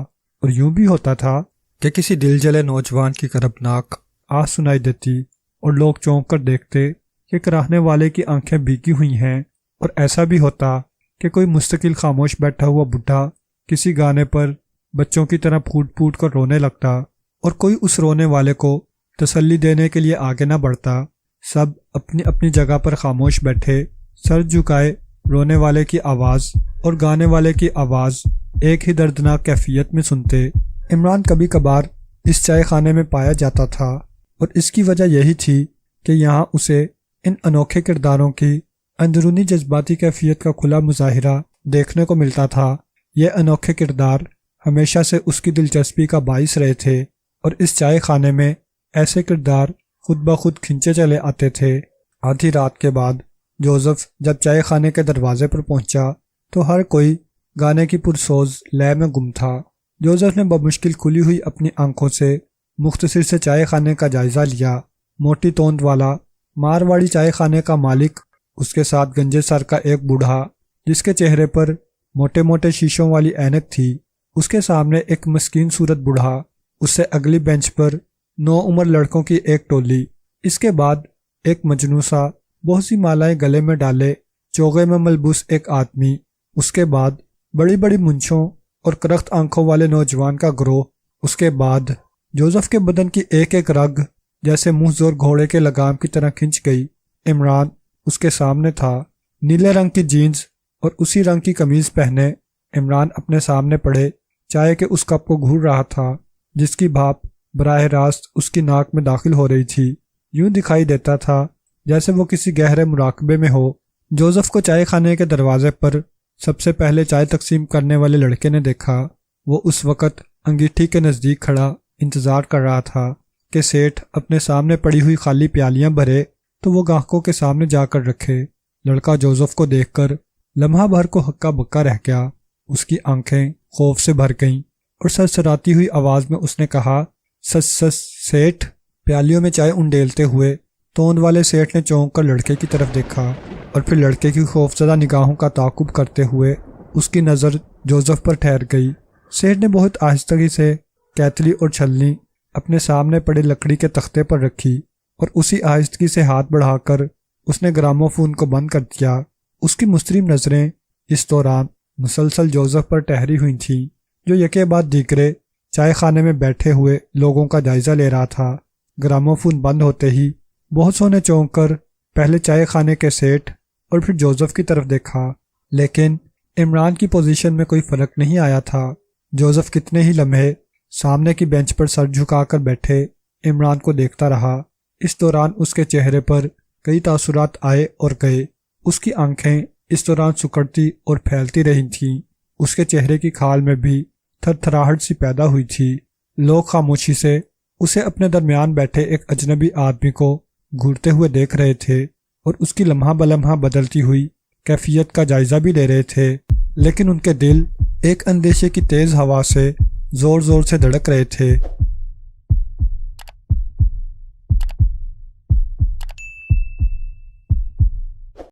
اور یوں بھی ہوتا تھا کہ کسی دل جلے نوجوان کی کربناک آہ سنائی دیتی اور لوگ چونک کر دیکھتے کہ کراہنے والے کی آنکھیں بھیگی ہوئی ہیں، اور ایسا بھی ہوتا کہ کوئی مستقل خاموش بیٹھا ہوا بڈھا کسی گانے پر بچوں کی طرح پھوٹ پھوٹ کر رونے لگتا، اور کوئی اس رونے والے کو تسلی دینے کے لیے آگے نہ بڑھتا۔ سب اپنی اپنی جگہ پر خاموش بیٹھے، سر جھکائے، رونے والے کی آواز اور گانے والے کی آواز ایک ہی دردناک کیفیت میں سنتے۔ عمران کبھی کبھار اس چائے خانے میں پایا جاتا تھا، اور اس کی وجہ یہی تھی کہ یہاں اسے ان انوکھے کرداروں کی اندرونی جذباتی کیفیت کا کھلا مظاہرہ دیکھنے کو ملتا تھا۔ یہ انوکھے کردار ہمیشہ سے اس کی دلچسپی کا باعث رہے تھے، اور اس چائے خانے میں ایسے کردار خود بخود کھنچے چلے آتے تھے۔ آدھی رات کے بعد جوزف جب چائے خانے کے دروازے پر پہنچا تو ہر کوئی گانے کی پرسوز لے میں گم تھا۔ جوزف نے بمشکل کھلی ہوئی اپنی آنکھوں سے مختصر سے چائے خانے کا جائزہ لیا۔ موٹی توند والا مارواڑی چائے خانے کا مالک، اس کے ساتھ گنجے سر کا ایک بوڑھا جس کے چہرے پر موٹے موٹے شیشوں والی اینک تھی، اس کے سامنے ایک مسکین صورت بوڑھا، اس سے اگلی بینچ پر 9 عمر لڑکوں کی ایک ٹولی، اس کے بعد ایک مجنوسا بہت سی مالائیں گلے میں ڈالے چوغے میں ملبوس ایک آدمی، اس کے بعد بڑی بڑی مونچھوں اور کرخت آنکھوں والے نوجوان کا گروہ، اس کے بعد جوزف کے بدن کی ایک ایک رگ جیسے منہ زور گھوڑے کے لگام کی طرح کھنچ گئی۔ عمران اس کے سامنے تھا، نیلے رنگ کی جینز اور اسی رنگ کی قمیض پہنے۔ عمران اپنے سامنے پڑے چائے کے اس کپ کو گھور رہا تھا جس کی بھاپ براہ راست اس کی ناک میں داخل ہو رہی تھی۔ یوں دکھائی دیتا تھا جیسے وہ کسی گہرے مراقبے میں ہو۔ جوزف کو چائے خانے کے دروازے پر سب سے پہلے چائے تقسیم کرنے والے لڑکے نے دیکھا۔ وہ اس وقت انگیٹھی کے نزدیک کھڑا انتظار کر رہا تھا کہ سیٹھ اپنے سامنے پڑی ہوئی خالی پیالیاں بھرے تو وہ گاہکوں کے سامنے جا کر رکھے۔ لڑکا جوزف کو دیکھ کر لمحہ بھر کو ہکا بکا رہ گیا، اس کی آنکھیں خوف سے بھر گئیں، اور سرسراتی ہوئی آواز میں اس نے کہا، سس سیٹھ۔ پیالیوں میں چائے انڈیلتے ہوئے توند والے سیٹھ نے چونک کر لڑکے کی طرف دیکھا، اور پھر لڑکے کی خوفزدہ نگاہوں کا تعاقب کرتے ہوئے اس کی نظر جوزف پر ٹھہر گئی۔ سیٹھ نے بہت آہستگی سے کیتلی اور چھلنی اپنے سامنے پڑے لکڑی کے تختے پر رکھی، اور اسی آہستگی سے ہاتھ بڑھا کر اس نے گراموفون کو بند کر دیا۔ اس کی مسترب نظریں اس دوران مسلسل جوزف پر ٹہری ہوئی تھیں، جو یکے بعد دیگرے چائے خانے میں بیٹھے ہوئے لوگوں کا جائزہ لے رہا تھا۔ گراموفون بند ہوتے ہی بہت سو نے چونک کر پہلے چائے خانے کے سیٹھ اور پھر جوزف کی طرف دیکھا، لیکن عمران کی پوزیشن میں کوئی فرق نہیں آیا تھا۔ جوزف کتنے ہی لمحے سامنے کی بینچ پر سر جھکا کر بیٹھے عمران کو دیکھتا رہا۔ اس دوران اس کے چہرے پر کئی تاثرات آئے اور گئے۔ اس کی آنکھیں اس دوران سکڑتی اور پھیلتی رہی تھیں۔ اس کے چہرے کی کھال میں بھی تھر تھراہٹ سی پیدا ہوئی تھی۔ لوگ خاموشی سے اسے اپنے درمیان بیٹھے ایک اجنبی آدمی کو گھورتے ہوئے دیکھ رہے تھے اور اس کی لمحہ بلمحہ بدلتی ہوئی کیفیت کا جائزہ بھی لے رہے تھے، لیکن ان کے دل ایک اندیشے کی تیز ہوا سے زور زور سے دھڑک رہے تھے۔